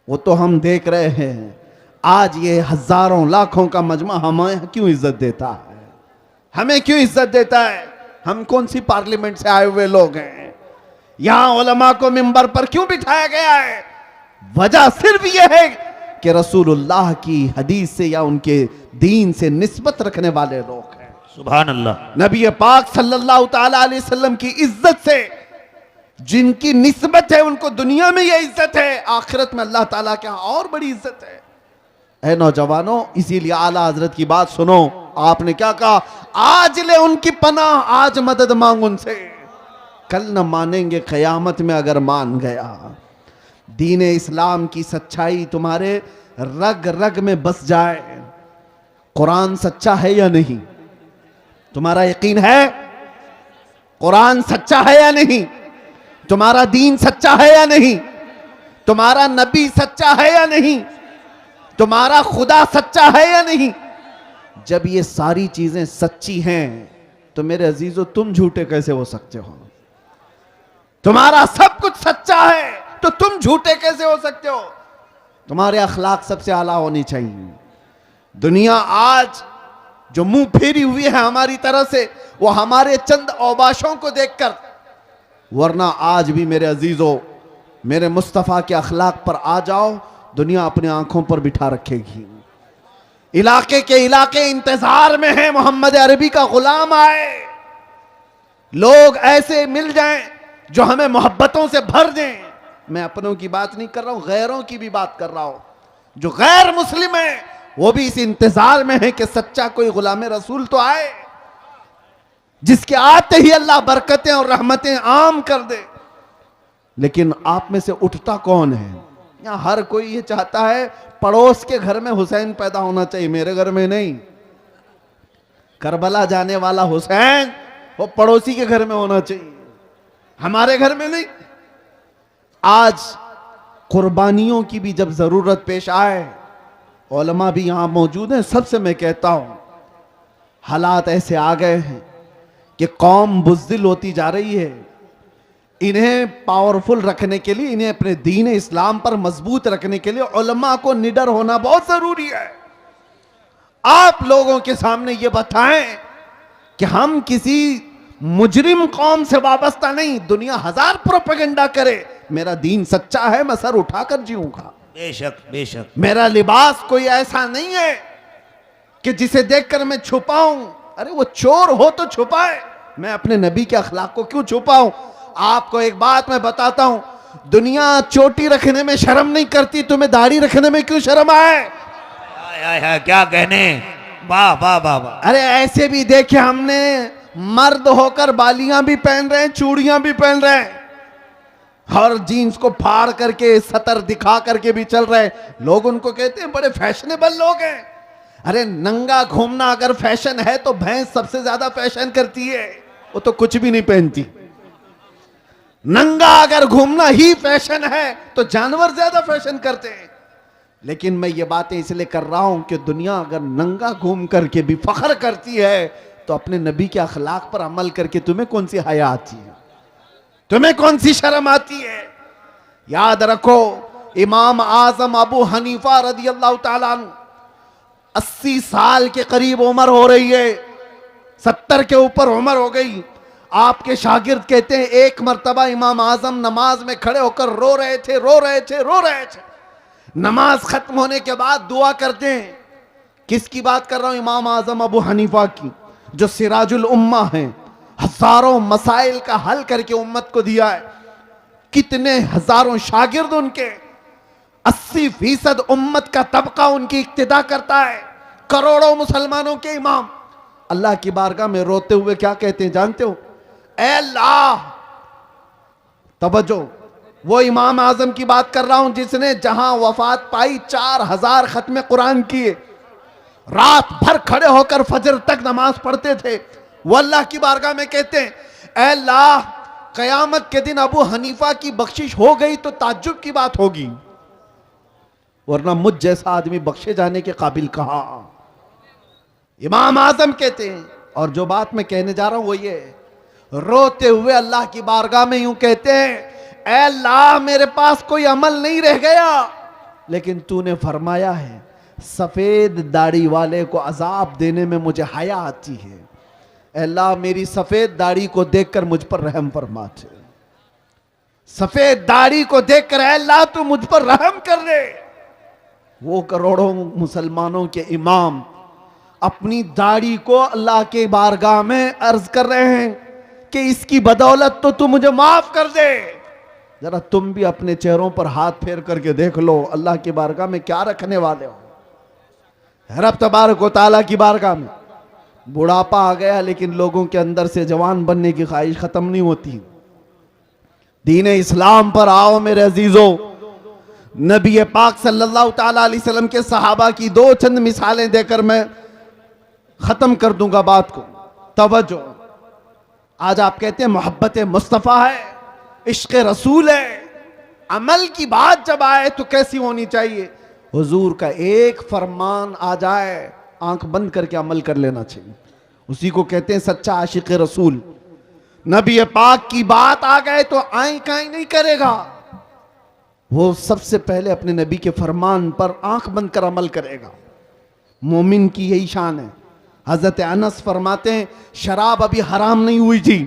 वो तो हम देख रहे हैं। आज ये हजारों लाखों का मजमा हमें क्यों इज्जत देता है? हमें क्यों इज्जत देता है? हम कौन सी पार्लियामेंट से आए हुए लोग हैं? यहां उलमा को मिंबर पर क्यों बिठाया गया है? वजह सिर्फ यह है कि रसूलुल्लाह की हदीस से या उनके दीन से निस्बत रखने वाले लोग हैं। सुभान अल्लाह। नबी पाक सल्लल्लाहु ताला अलैहि वसल्लम की इज्जत से जिनकी निस्बत है उनको दुनिया में यह इज्जत है, आखिरत में अल्लाह ताला के यहां और बड़ी इज्जत है। ऐ नौजवानों, इसीलिए आला हजरत की बात सुनो। आपने क्या कहा? आज ले उनकी पनाह, आज मदद मांग उनसे, कल न मानेंगे कयामत में अगर मान गया। दीन इस्लाम की सच्चाई तुम्हारे रग रग में बस जाए। कुरान सच्चा है या नहीं? तुम्हारा यकीन है? कुरान सच्चा है या नहीं? तुम्हारा दीन सच्चा है या नहीं? तुम्हारा नबी सच्चा है या नहीं? तुम्हारा खुदा सच्चा है या नहीं? जब ये सारी चीजें सच्ची हैं तो मेरे अजीजों तुम झूठे कैसे हो सकते हो? तुम्हारा सब कुछ सच्चा है तो तुम झूठे कैसे हो सकते हो? तुम्हारे अखलाक सबसे आला होनी चाहिए। दुनिया आज जो मुंह फेरी हुई है हमारी तरह से, वो हमारे चंद औबाशों को देखकर, वरना आज भी मेरे अजीजों मेरे मुस्तफ़ा के अखलाक पर आ जाओ, दुनिया अपनी आंखों पर बिठा रखेगी। इलाके के इलाके इंतजार में है मोहम्मद अरबी का गुलाम आए। लोग ऐसे मिल जाएं जो हमें मोहब्बतों से भर दें। मैं अपनों की बात नहीं कर रहा हूं, गैरों की भी बात कर रहा हूं। जो गैर मुस्लिम है वो भी इस इंतजार में है कि सच्चा कोई गुलाम रसूल तो आए, जिसके आते ही अल्लाह बरकतें और रहमतें आम कर दे। लेकिन आप में से उठता कौन है? यहां हर कोई ये चाहता है पड़ोस के घर में हुसैन पैदा होना चाहिए, मेरे घर में नहीं। करबला जाने वाला हुसैन वो पड़ोसी के घर में होना चाहिए, हमारे घर में नहीं। आज कुर्बानियों की भी जब जरूरत पेश आए, उलमा भी यहां मौजूद हैं, सबसे मैं कहता हूं हालात ऐसे आ गए हैं कि कौम बुज़दिल होती जा रही है। इन्हें पावरफुल रखने के लिए, इन्हें अपने दीन इस्लाम पर मजबूत रखने के लिए उलमा को निडर होना बहुत जरूरी है। आप लोगों के सामने ये बताएं कि हम किसी मुजरिम कौम से वाबस्ता नहीं। दुनिया हजार प्रोपेगेंडा करे, मेरा दीन सच्चा है, मैं सर उठाकर जीऊंगा। बेशक बेशक। मेरा लिबास कोई ऐसा नहीं है कि जिसे देखकर मैं छुपाऊं। अरे वो चोर हो तो छुपाए, मैं अपने नबी के अखलाक को क्यों छुपाऊं? आपको एक बात मैं बताता हूं, दुनिया चोटी रखने में शर्म नहीं करती, तुम्हें दाढ़ी रखने में क्यों शर्म आए? क्या कहने, वाह वाह वाह वाह। अरे ऐसे भी देखे हमने, मर्द होकर बालियां भी पहन रहे हैं, चूड़ियां भी पहन रहे हैं, और जीन्स को फाड़ करके सतर दिखा करके भी चल रहे हैं। लोग उनको कहते हैं बड़े फैशनेबल लोग हैं। अरे नंगा घूमना अगर फैशन है तो भैंस सबसे ज्यादा फैशन करती है, वो तो कुछ भी नहीं पहनती। नंगा अगर घूमना ही फैशन है तो जानवर ज्यादा फैशन करते हैं। लेकिन मैं ये बातें इसलिए कर रहा हूं कि दुनिया अगर नंगा घूम करके भी फख्र करती है तो अपने नबी के अखलाक पर अमल करके तुम्हें कौन सी हया आती है? तुम्हें कौन सी शर्म आती है? याद रखो, इमाम आजम अबू हनीफा रदी अल्लाह ताला अन्हु 80 साल के करीब उम्र हो रही है, 70 के ऊपर उम्र हो गई। आपके शागिर्द कहते हैं एक मर्तबा इमाम आजम नमाज में खड़े होकर रो रहे थे। नमाज खत्म होने के बाद दुआ करते हैं। किसकी बात कर रहा हूं? इमाम आजम अबू हनीफा की, जो सिराजुल उम्मा हैं, हजारों मसाइल का हल करके उम्मत को दिया है। कितने हजारों शागिर्द उनके, 80% उम्मत का तबका उनकी इक्तिदा करता है, करोड़ों मुसलमानों के इमाम। अल्लाह की बारगाह में रोते हुए क्या कहते हैं जानते हो? ऐ अल्लाह, तवज्जो, वो इमाम आजम की बात कर रहा हूं जिसने जहां वफात पाई 4000 खत्म कुरान किए, रात भर खड़े होकर फजर तक नमाज पढ़ते थे। वो अल्लाह की बारगाह में कहते हैं, ऐ अल्लाह, कयामत के दिन अबू हनीफा की बख्शिश हो गई तो ताज्जुब की बात होगी, वरना मुझ जैसा आदमी बख्शे जाने के काबिल कहा। इमाम आजम कहते हैं, और जो बात मैं कहने जा रहा हूं वो ये, रोते हुए अल्लाह की बारगाह में यूं कहते हैं, ऐ अल्लाह, मेरे पास कोई अमल नहीं रह गया, लेकिन तूने फरमाया है सफेद दाढ़ी वाले को अजाब देने में मुझे हया आती है। ऐ अल्लाह, मेरी सफेद दाढ़ी को देखकर मुझ पर रहम फरमा दे। सफेद दाढ़ी को देखकर ऐ अल्लाह तू मुझ पर रहम कर दे। वो करोड़ों मुसलमानों के इमाम अपनी दाढ़ी को अल्लाह के बारगाह में अर्ज कर रहे हैं कि इसकी बदौलत तो तू मुझे माफ कर दे। जरा तुम भी अपने चेहरों पर हाथ फेर करके देख लो, अल्लाह की बारगाह में क्या रखने वाले हो। रब तबारक व तआला की बारगाह में बुढ़ापा आ गया, लेकिन लोगों के अंदर से जवान बनने की ख्वाहिश खत्म नहीं होती। दीन इस्लाम पर आओ मेरे अजीजों। नबी पाक सल्लल्लाहु ताला अलैहि वसल्लम के सहाबा की दो चंद मिसालें देकर मैं खत्म कर दूंगा बात को। तवज्जो, आज आप कहते हैं मोहब्बत मुस्तफ़ा है, इश्क रसूल है, अमल की बात जब आए तो कैसी होनी चाहिए? हुजूर का एक फरमान आ जाए, आंख बंद करके अमल कर लेना चाहिए। उसी को कहते हैं सच्चा आशिक रसूल। नबी पाक की बात आ गए तो आई काई नहीं करेगा, वो सबसे पहले अपने नबी के फरमान पर आंख बंद कर अमल करेगा। मोमिन की यही शान है। हजरत अनस फरमाते हैं शराब अभी हराम नहीं हुई थी,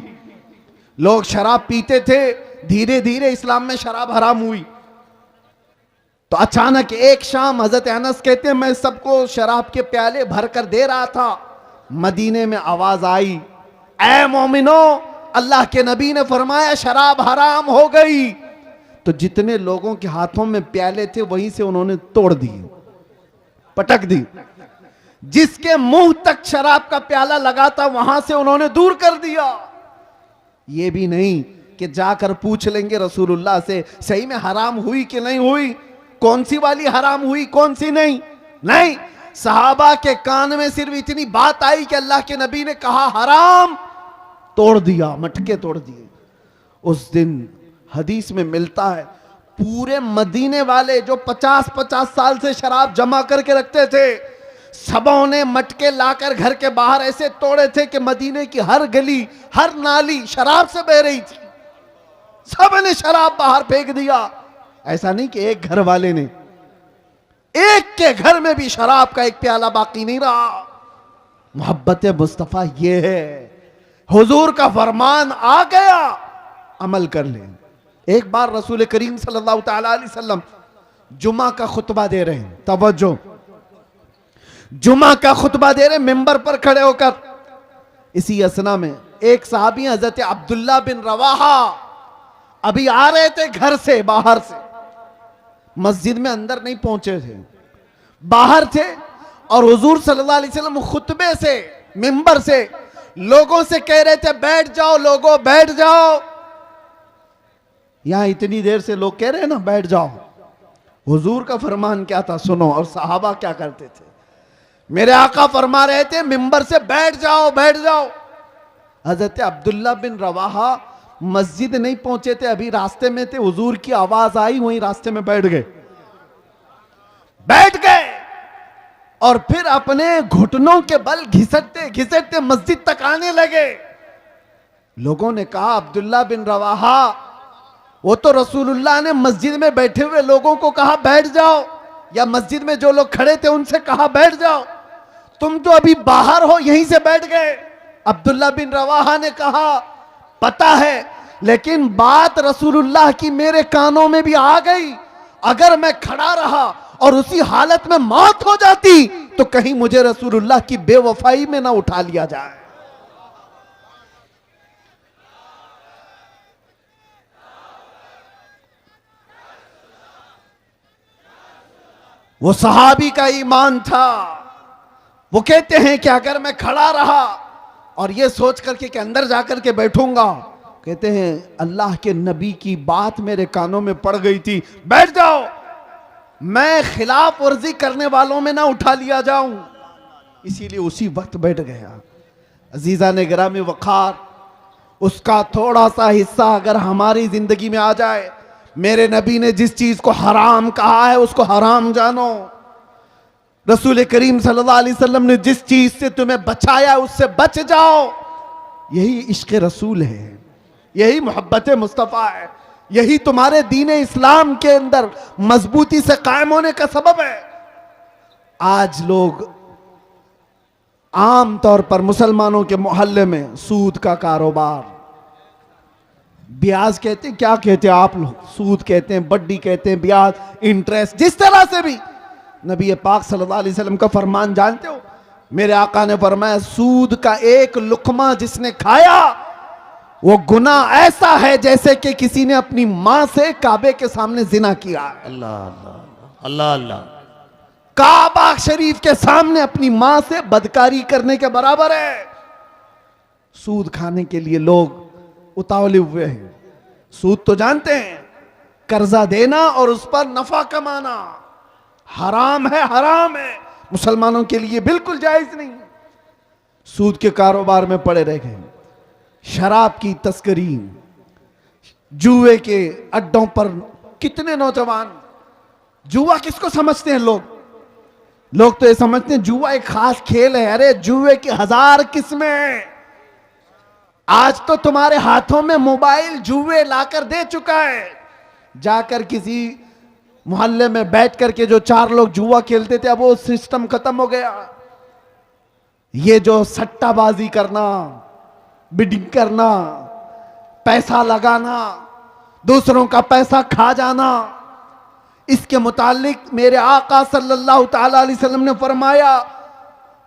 लोग शराब पीते थे, धीरे धीरे इस्लाम में शराब हराम हुई। तो अचानक एक शाम हजरत अनस कहते हैं मैं सबको शराब के प्याले भर कर दे रहा था, मदीने में आवाज आई, ऐ मोमिनो अल्लाह के नबी ने फरमाया शराब हराम हो गई, तो जितने लोगों के हाथों में प्याले थे वहीं से उन्होंने तोड़ दिए, पटक दी। जिसके मुंह तक शराब का प्याला लगा था वहां से उन्होंने दूर कर दिया। ये भी नहीं कि जाकर पूछ लेंगे रसूलुल्लाह से सही में हराम हुई कि नहीं हुई, कौन सी वाली हराम हुई कौन सी नहीं। नहीं, सहाबा के कान में सिर्फ इतनी बात आई कि अल्लाह के नबी ने कहा हराम, तोड़ दिया, मटके तोड़ दिए। उस दिन हदीस में मिलता है पूरे मदीने वाले जो 50-50 साल से शराब जमा करके रखते थे, सबों ने मटके लाकर घर के बाहर ऐसे तोड़े थे कि मदीने की हर गली हर नाली शराब से बह रही थी। सब ने शराब बाहर फेंक दिया। ऐसा नहीं कि एक घर वाले ने, एक के घर में भी शराब का एक प्याला बाकी नहीं रहा। मोहब्बत मुस्तफा ये है, हुजूर का फरमान आ गया, अमल कर ले। एक बार रसूल करीम सल्लल्लाहु तआला अलैहि वसल्लम जुमा का खुतबा दे रहे हैं, तवज्जो, जुमा का खुतबा दे रहे मिंबर पर खड़े होकर। इसी असना में एक सहाबी हजरत अब्दुल्ला बिन रवाहा अभी आ रहे थे घर से, बाहर से, मस्जिद में अंदर नहीं पहुंचे थे, बाहर थे। और हुजूर सल्लल्लाहु अलैहि वसल्लम खुतबे से मिंबर से लोगों से कह रहे थे बैठ जाओ लोगों बैठ जाओ। यहां इतनी देर से लोग कह रहे हैं ना बैठ जाओ। हुजूर का फरमान क्या था सुनो, और सहाबा क्या करते थे। मेरे आका फरमा रहे थे मिंबर से बैठ जाओ बैठ जाओ। हजरत अब्दुल्ला बिन रवाहा मस्जिद नहीं पहुंचे थे, अभी रास्ते में थे, हुजूर की आवाज आई, वहीं रास्ते में बैठ गए और फिर अपने घुटनों के बल घिसटते घिसटते मस्जिद तक आने लगे। लोगों ने कहा अब्दुल्ला बिन रवाहा, वो तो रसूलुल्लाह ने मस्जिद में बैठे हुए लोगों को कहा बैठ जाओ, या मस्जिद में जो लोग खड़े थे उनसे कहा बैठ जाओ, तुम तो अभी बाहर हो यहीं से बैठ गए। अब्दुल्ला बिन रवाहा ने कहा पता है, लेकिन बात रसूलुल्लाह की मेरे कानों में भी आ गई। अगर मैं खड़ा रहा और उसी हालत में मौत हो जाती तो कहीं मुझे रसूलुल्लाह की बेवफाई में ना उठा लिया जाए। वो सहाबी का ईमान था। वो कहते हैं कि अगर मैं खड़ा रहा और ये सोच करके कि अंदर जाकर के बैठूंगा, कहते हैं अल्लाह के नबी की बात मेरे कानों में पड़ गई थी, बैठ जाओ, मैं खिलाफ वर्जी करने वालों में ना उठा लिया जाऊं, इसीलिए उसी वक्त बैठ गया। अजीजा ने गिरामी वक़ार, उसका थोड़ा सा हिस्सा अगर हमारी जिंदगी में आ जाए, मेरे नबी ने जिस चीज को हराम कहा है उसको हराम जानो, रसूल करीम सल्लल्लाहु अलैहि वसल्लम ने जिस चीज से तुम्हें बचाया उससे बच जाओ। यही इश्क़ रसूल है, यही मोहब्बत मुस्तफ़ा है, यही तुम्हारे दीन इस्लाम के अंदर मजबूती से कायम होने का सबब है। आज लोग आम तौर पर मुसलमानों के मोहल्ले में सूद का कारोबार, ब्याज कहते हैं, क्या कहते हैं आप लोग, सूद कहते हैं, बड्डी कहते हैं, ब्याज, इंटरेस्ट, जिस तरह से भी। नबी पाक सल्लल्लाहु अलैहि वसल्लम का फरमान जानते हो, मेरे आका ने फरमाया सूद का एक लुकमा जिसने खाया वो गुनाह ऐसा है जैसे कि किसी ने अपनी मां से काबे के सामने जिना किया। अल्लाह अल्लाह अल्लाह अल्लाह, काबा शरीफ के सामने अपनी मां से बदकारी करने के बराबर है। सूद खाने के लिए लोग उतावले हुए हैं। सूद तो जानते हैं, कर्जा देना और उस पर नफा कमाना हराम है, हराम है, मुसलमानों के लिए बिल्कुल जायज नहीं। सूद के कारोबार में पड़े रह गए, शराब की तस्करी, जुए के अड्डों पर कितने नौजवान, जुआ किसको समझते हैं लोग तो ये समझते हैं जुआ एक खास खेल है। अरे जुए की 1000 किस्में। आज तो तुम्हारे हाथों में मोबाइल जुए लाकर दे चुका है। जाकर किसी मोहल्ले में बैठ करके जो 4 लोग जुआ खेलते थे, अब वो सिस्टम खत्म हो गया। ये जो सट्टाबाजी करना, बिडिंग करना, पैसा लगाना, दूसरों का पैसा खा जाना, इसके मुतालिक मेरे आका सल्लल्लाहु ताला अलैहि वसल्लम ने फरमाया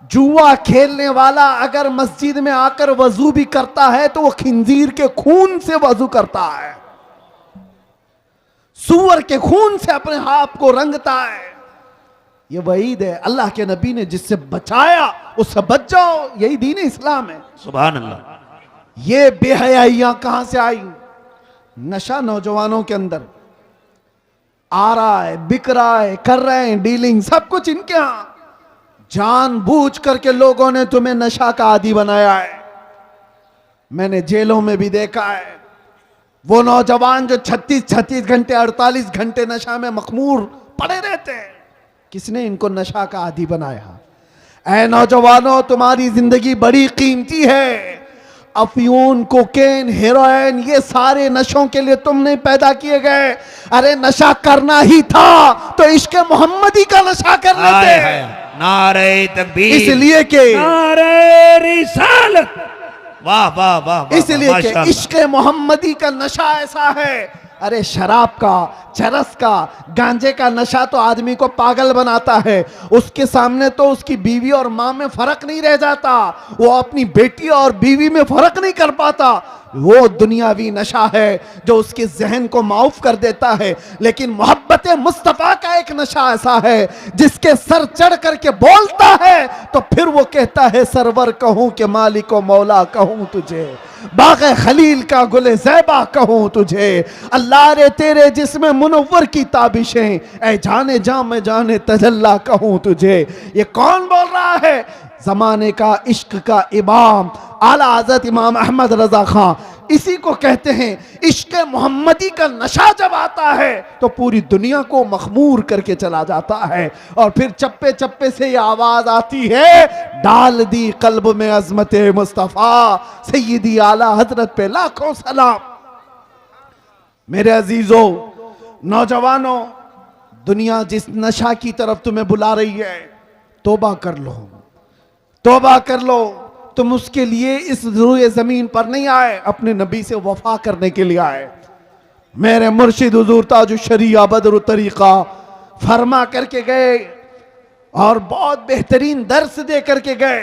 जुआ खेलने वाला अगर मस्जिद में आकर वजू भी करता है तो वो खिंजीर के खून से वजू करता है, सूअर के खून से अपने हाथ को रंगता है। ये वईद है, अल्लाह के नबी ने जिससे बचाया उससे बच जाओ, यही दीन इस्लाम है। सुभान अल्लाह। ये बेहयाइयां कहां से आई? नशा नौजवानों के अंदर आ रहा है, बिक रहा है, कर रहे हैं डीलिंग, सब कुछ इनके यहां। जानबूझ करके लोगों ने तुम्हें नशा का आदी बनाया है। मैंने जेलों में भी देखा है वो नौजवान जो 36 घंटे 48 घंटे नशा में मखमूर पड़े रहते हैं। किसने इनको नशा का आदी बनाया? ऐ नौजवानों, तुम्हारी जिंदगी बड़ी कीमती है। अफयून, कोकेन, हेरोइन, ये सारे नशों के लिए तुम नहीं पैदा किए गए। अरे नशा करना ही था तो इश्क मोहम्मदी का नशा कर लेते। नारे तकबीर, इसलिए कि नारे रिसालत, वाह वाह वाह, इसलिए कि इश्क मोहम्मदी का नशा ऐसा है। अरे शराब का, चरस का, गांजे का नशा तो आदमी को पागल बनाता है। उसके सामने तो उसकी बीवी और माँ में फर्क नहीं रह जाता, वो अपनी बेटी और बीवी में फर्क नहीं कर पाता। वो दुनियावी नशा है जो उसके जहन को माउफ कर देता है। लेकिन मोहब्बत मुस्तफ़ा का एक नशा ऐसा है जिसके सर चढ़ करके बोलता है तो फिर वो कहता है सरवर कहूं कि मालिक व मौला कहूं तुझे, बाग़े खलील का गुले ज़ैबा कहूं तुझे, अल्लाह रे तेरे जिसमें मुनव्वर की ताबिशें, ऐ जाने जा मैं जाने तजल्ला कहूं तुझे। ये कौन बोल रहा है? जमाने का इश्क का इमाम आला हज़रत इमाम अहमद रजा खां। इसी को कहते हैं इश्क मोहम्मदी का नशा जब आता है तो पूरी दुनिया को मखमूर करके चला जाता है। और फिर चप्पे चप्पे से ये आवाज आती है, डाल दी कल्ब में अजमत मुस्तफ़ा, सैयदी आला हजरत पे लाखों सलाम। मेरे अजीजों, नौजवानों, दुनिया जिस नशा की तरफ तुम्हें बुला रही है, तौबा कर लो, तौबा कर लो। तुम उसके लिए इस रूए जमीन पर नहीं आए, अपने नबी से वफा करने के लिए आए। मेरे मुर्शिद हुजूर ताजुश शरीया बदर तरीका फरमा करके गए और बहुत बेहतरीन दर्स दे करके गए।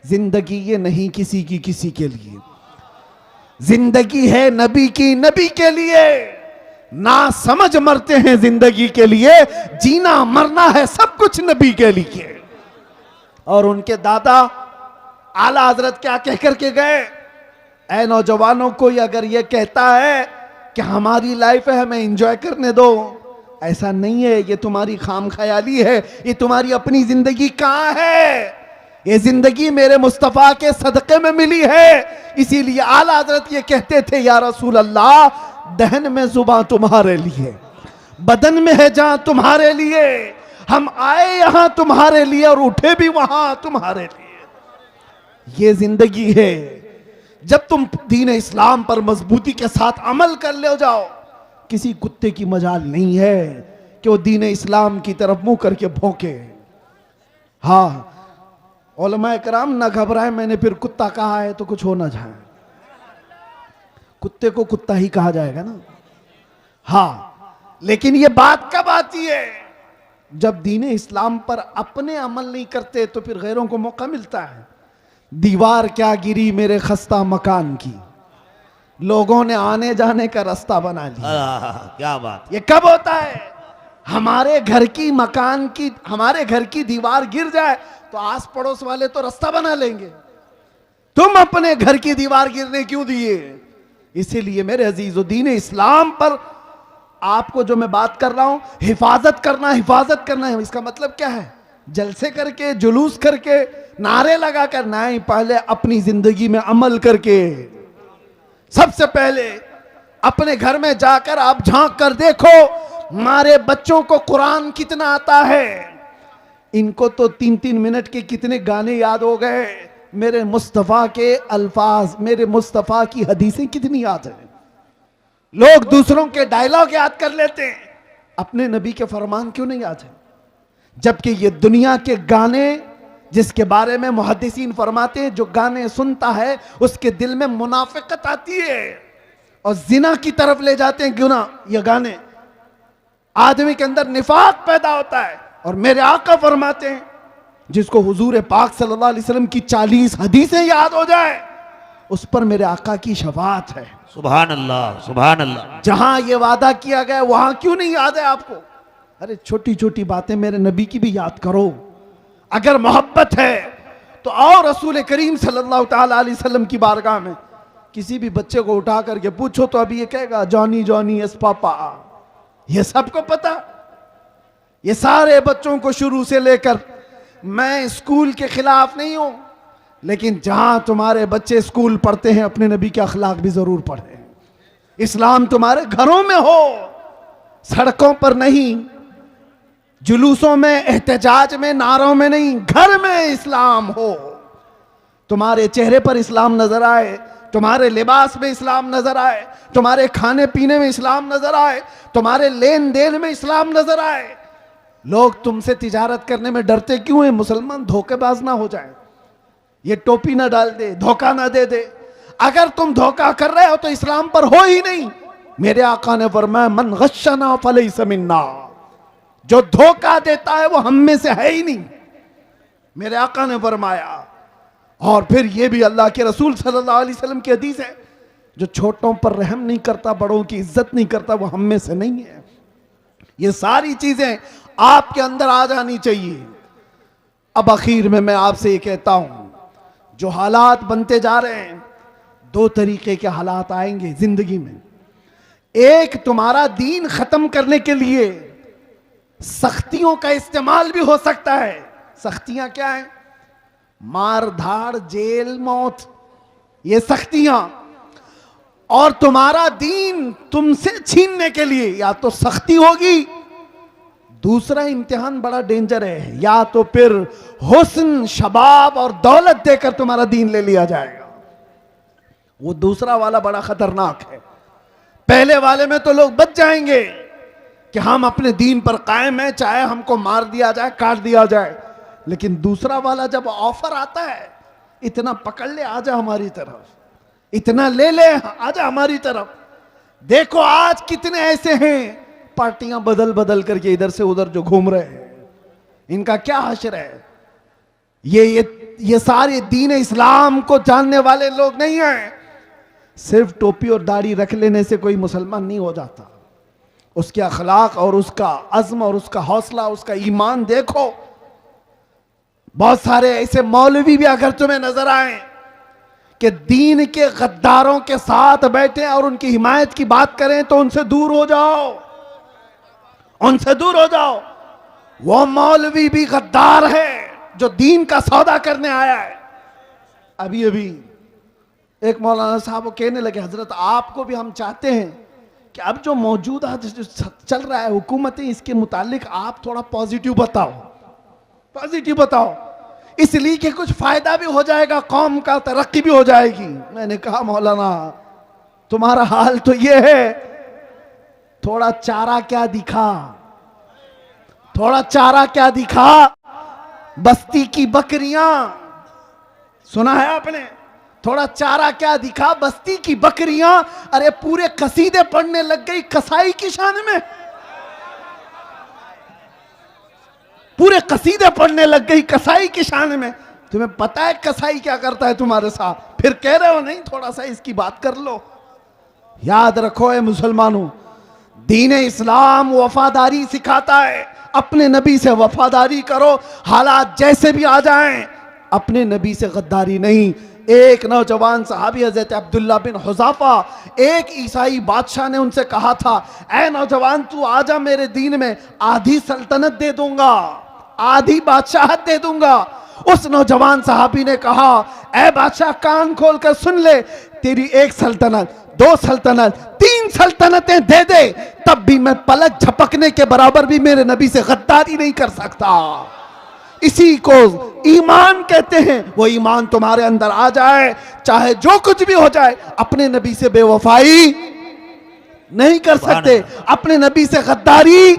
जिंदगी ये नहीं किसी की किसी के लिए, जिंदगी है नबी की नबी के लिए। ना समझ मरते हैं जिंदगी के लिए, जीना मरना है सब कुछ नबी के लिए। और उनके दादा आला हजरत क्या कह करके गए? ऐ नौजवानों, कोई अगर ये कहता है कि हमारी लाइफ है हमें एंजॉय करने दो, ऐसा नहीं है, ये तुम्हारी खाम ख्याली है। ये तुम्हारी अपनी जिंदगी कहाँ है? ये जिंदगी मेरे मुस्तफ़ा के सदक़े में मिली है। इसीलिए आला हजरत ये कहते थे, या रसूल अल्लाह, दहन में जुबान तुम्हारे लिए, बदन में है जान तुम्हारे लिए, हम आए यहां तुम्हारे लिए और उठे भी वहां तुम्हारे लिए। ये जिंदगी है। जब तुम दीन इस्लाम पर मजबूती के साथ अमल कर ले जाओ, किसी कुत्ते की मजाल नहीं है कि वो दीन इस्लाम की तरफ मुंह करके भौंके। हाँ, उलमा कराम ना घबराए, मैंने फिर कुत्ता कहा है तो कुछ हो ना जाए, कुत्ते को कुत्ता ही कहा जाएगा ना। हाँ, लेकिन ये बात कब आती है? जब दीन इस्लाम पर अपने अमल नहीं करते तो फिर गैरों को मौका मिलता है। दीवार क्या गिरी मेरे खस्ता मकान की, लोगों ने आने जाने का रास्ता बना लिया। क्या बात। ये कब होता है? हमारे घर की मकान की, हमारे घर की दीवार गिर जाए तो आस पड़ोस वाले तो रास्ता बना लेंगे। तुम अपने घर की दीवार गिरने क्यों दिए? इसीलिए मेरे अजीजों, दीन इस्लाम पर आपको जो मैं बात कर रहा हूं, हिफाजत करना, हिफाजत करना है। इसका मतलब क्या है? जलसे करके, जुलूस करके, नारे लगाकर नहीं, पहले अपनी जिंदगी में अमल करके। सबसे पहले अपने घर में जाकर आप झांक कर देखो, हमारे बच्चों को कुरान कितना आता है। इनको तो 3-3 मिनट के कितने गाने याद हो गए। मेरे मुस्तफ़ा के अल्फाज, मेरे मुस्तफ़ा की हदीसें कितनी याद है। लोग दूसरों के डायलॉग याद कर लेते हैं, अपने नबी के फरमान क्यों नहीं याद है? जबकि ये दुनिया के गाने, जिसके बारे में मुहद्दिसीन फरमाते हैं, जो गाने सुनता है उसके दिल में मुनाफिकत आती है और जिना की तरफ ले जाते हैं। क्यों ना? ये गाने, आदमी के अंदर निफाक पैदा होता है। और मेरे आका फरमाते हैं, जिसको हुजूर पाक सल्लल्लाहु अलैहि वसल्लम की 40 हदीसें याद हो जाए, उस पर मेरे आका की शफाअत है। सुभान अल्लाह, सुभान अल्लाह। जहां ये वादा किया गया वहां क्यों नहीं याद है आपको? अरे छोटी छोटी बातें मेरे नबी की भी याद करो। अगर मोहब्बत है तो आओ रसूल करीम सल्लल्लाहु ताला अलैहि वसल्लम की बारगाह में। किसी भी बच्चे को उठा करके पूछो तो अभी ये कहेगा जॉनी जॉनी यस पापा। ये सबको पता। ये सारे बच्चों को शुरू से लेकर, मैं स्कूल के खिलाफ नहीं हूं, लेकिन जहां तुम्हारे बच्चे स्कूल पढ़ते हैं अपने नबी के अखलाक भी जरूर पढ़े। इस्लाम तुम्हारे घरों में हो, सड़कों पर नहीं, जुलूसों में, एहतजाज में, नारों में नहीं, घर में इस्लाम हो। तुम्हारे चेहरे पर इस्लाम नजर आए, तुम्हारे लिबास में इस्लाम नजर आए, तुम्हारे खाने पीने में इस्लाम नजर आए, तुम्हारे लेन देन में इस्लाम नजर आए। लोग तुमसे तिजारत करने में डरते क्यों हैं? मुसलमान धोखेबाज ना हो जाए, ये टोपी ना डाल दे, धोखा ना दे दे। अगर तुम धोखा कर रहे हो तो इस्लाम पर हो ही नहीं। मेरे आका ने फरमाया मन गश्शना फलैसा मिन्ना, जो धोखा देता है वो हम में से है ही नहीं, मेरे आका ने फरमाया। और फिर ये भी अल्लाह के रसूल सल्लल्लाहु अलैहि वसल्लम की हदीस है, जो छोटों पर रहम नहीं करता, बड़ों की इज्जत नहीं करता, वो हम में से नहीं है। ये सारी चीजें आपके अंदर आ जानी चाहिए। अब आखिर में मैं आपसे ये कहता हूं, जो हालात बनते जा रहे हैं, दो तरीके के हालात आएंगे जिंदगी में। एक, तुम्हारा दीन खत्म करने के लिए सख्तियों का इस्तेमाल भी हो सकता है। सख्तियां क्या है? मार धाड़, जेल, मौत, ये सख्तियां। और तुम्हारा दीन तुमसे छीनने के लिए या तो सख्ती होगी, दूसरा इम्तिहान बड़ा डेंजर है, या तो फिर हुस्न, शबाब और दौलत देकर तुम्हारा दीन ले लिया जाएगा। वो दूसरा वाला बड़ा खतरनाक है। पहले वाले में तो लोग बच जाएंगे कि हम अपने दीन पर कायम हैं, चाहे हमको मार दिया जाए, काट दिया जाए। लेकिन दूसरा वाला जब ऑफर आता है, इतना पकड़ ले, आजा हमारी तरफ, इतना ले ले, आजा हमारी तरफ। देखो आज कितने ऐसे हैं, पार्टियां बदल बदल करके इधर से उधर जो घूम रहे हैं, इनका क्या हश्र है? ये सारे दीन इस्लाम को जानने वाले लोग नहीं हैं। सिर्फ टोपी और दाढ़ी रख लेने से कोई मुसलमान नहीं हो जाता। उसके अखलाक और उसका अज़्म और उसका हौसला, उसका ईमान देखो। बहुत सारे ऐसे मौलवी भी अगर तुम्हें नजर आए कि दीन के गद्दारों के साथ बैठे और उनकी हिमायत की बात करें, तो उनसे दूर हो जाओ, उनसे दूर हो जाओ। वो मौलवी भी गद्दार है जो दीन का सौदा करने आया है। अभी अभी एक मौलाना साहब वो कहने लगे, हजरत आपको भी हम चाहते हैं कि अब जो मौजूदा जो चल रहा है हुकूमतें, इसके मुतालिक आप थोड़ा पॉजिटिव बताओ, पॉजिटिव बताओ, इसलिए कि कुछ फायदा भी हो जाएगा, कौम का तरक्की भी हो जाएगी। मैंने कहा मौलाना तुम्हारा हाल तो ये है, थोड़ा चारा क्या दिखा, थोड़ा चारा क्या दिखा। बस्ती की बकरियां, सुना है आपने? थोड़ा चारा क्या दिखा, बस्ती की बकरियां। अरे पूरे कसीदे पढ़ने लग गई कसाई की शान में, पूरे कसीदे पढ़ने लग गई कसाई की शान में। तुम्हें पता है कसाई क्या करता है तुम्हारे साथ? फिर कह रहे हो नहीं थोड़ा सा इसकी बात कर लो। याद रखो ए मुसलमानों, दीन इस्लाम वफादारी सिखाता है। अपने नबी से वफादारी करो, हालात जैसे भी आ जाएं, अपने नबी से गद्दारी नहीं। एक नौजवान सहाबी हज़रत अब्दुल्ला बिन हुज़ाफा, एक ईसाई बादशाह ने उनसे कहा था, ऐ नौजवान तू आजा मेरे दीन में, आधी सल्तनत दे दूंगा, आधी बादशाहत दे दूंगा। उस नौजवान सहाबी ने कहा, ऐ बादशाह कान खोल कर सुन ले, तेरी एक सल्तनत, दो सल्तनत, तीन सल्तनतें दे दे, तब भी मैं पलक झपकने के बराबर भी मेरे नबी से गद्दारी नहीं कर सकता। इसी को ईमान कहते हैं। वो ईमान तुम्हारे अंदर आ जाए, चाहे जो कुछ भी हो जाए, अपने नबी से बेवफाई नहीं कर सकते, अपने नबी से गद्दारी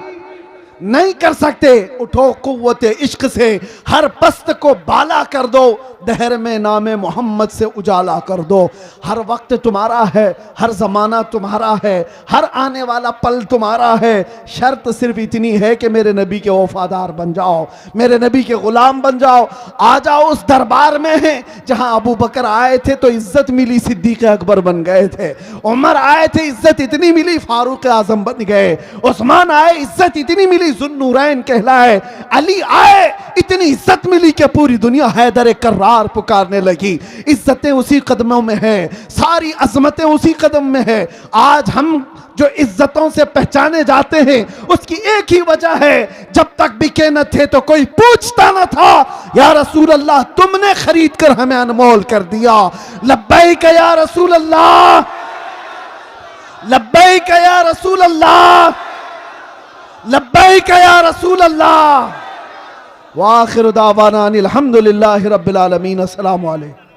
नहीं कर सकते, उठो कुव्वत इश्क से हर पस्त को बाला कर दो, दहर में नामे मोहम्मद से उजाला कर दो। हर वक्त तुम्हारा है, हर जमाना तुम्हारा है, हर आने वाला पल तुम्हारा है। शर्त सिर्फ इतनी है कि मेरे नबी के वफादार बन जाओ, मेरे नबी के गुलाम बन जाओ। आ जाओ उस दरबार में है जहां अबू बकर आए थे तो इज्जत मिली, सिद्दीक अकबर बन गए थे। उमर आए थे, इज्जत इतनी मिली, फारूक आजम बन गए। उस्मान आए, इज्जत इतनी मिली, जुन्नूरैन कहलाए। अली आए, इतनी इज्जत मिली कि पूरी दुनिया हैदर कर्रार पुकारने लगी। इज्जतें उसी कदमों में है, सारी अजमतें उसी कदम में है। आज हम जो इज्जतों से पहचाने जाते हैं उसकी एक ही वजह है, जब तक बिके न थे तो कोई पूछता न था। या रसूल अल्लाह, तुमने खरीद कर हमें अनमोल कर दिया। लब्बैक या रसूल अल्लाह, लब्बैक या रसूल अल्लाह, लब्बैक या रसूल अल्लाह। व आखिर दावाना अनिल हम्दुलिल्लाहि रब्बिल आलमीन। अस्सलामु अलैकुम।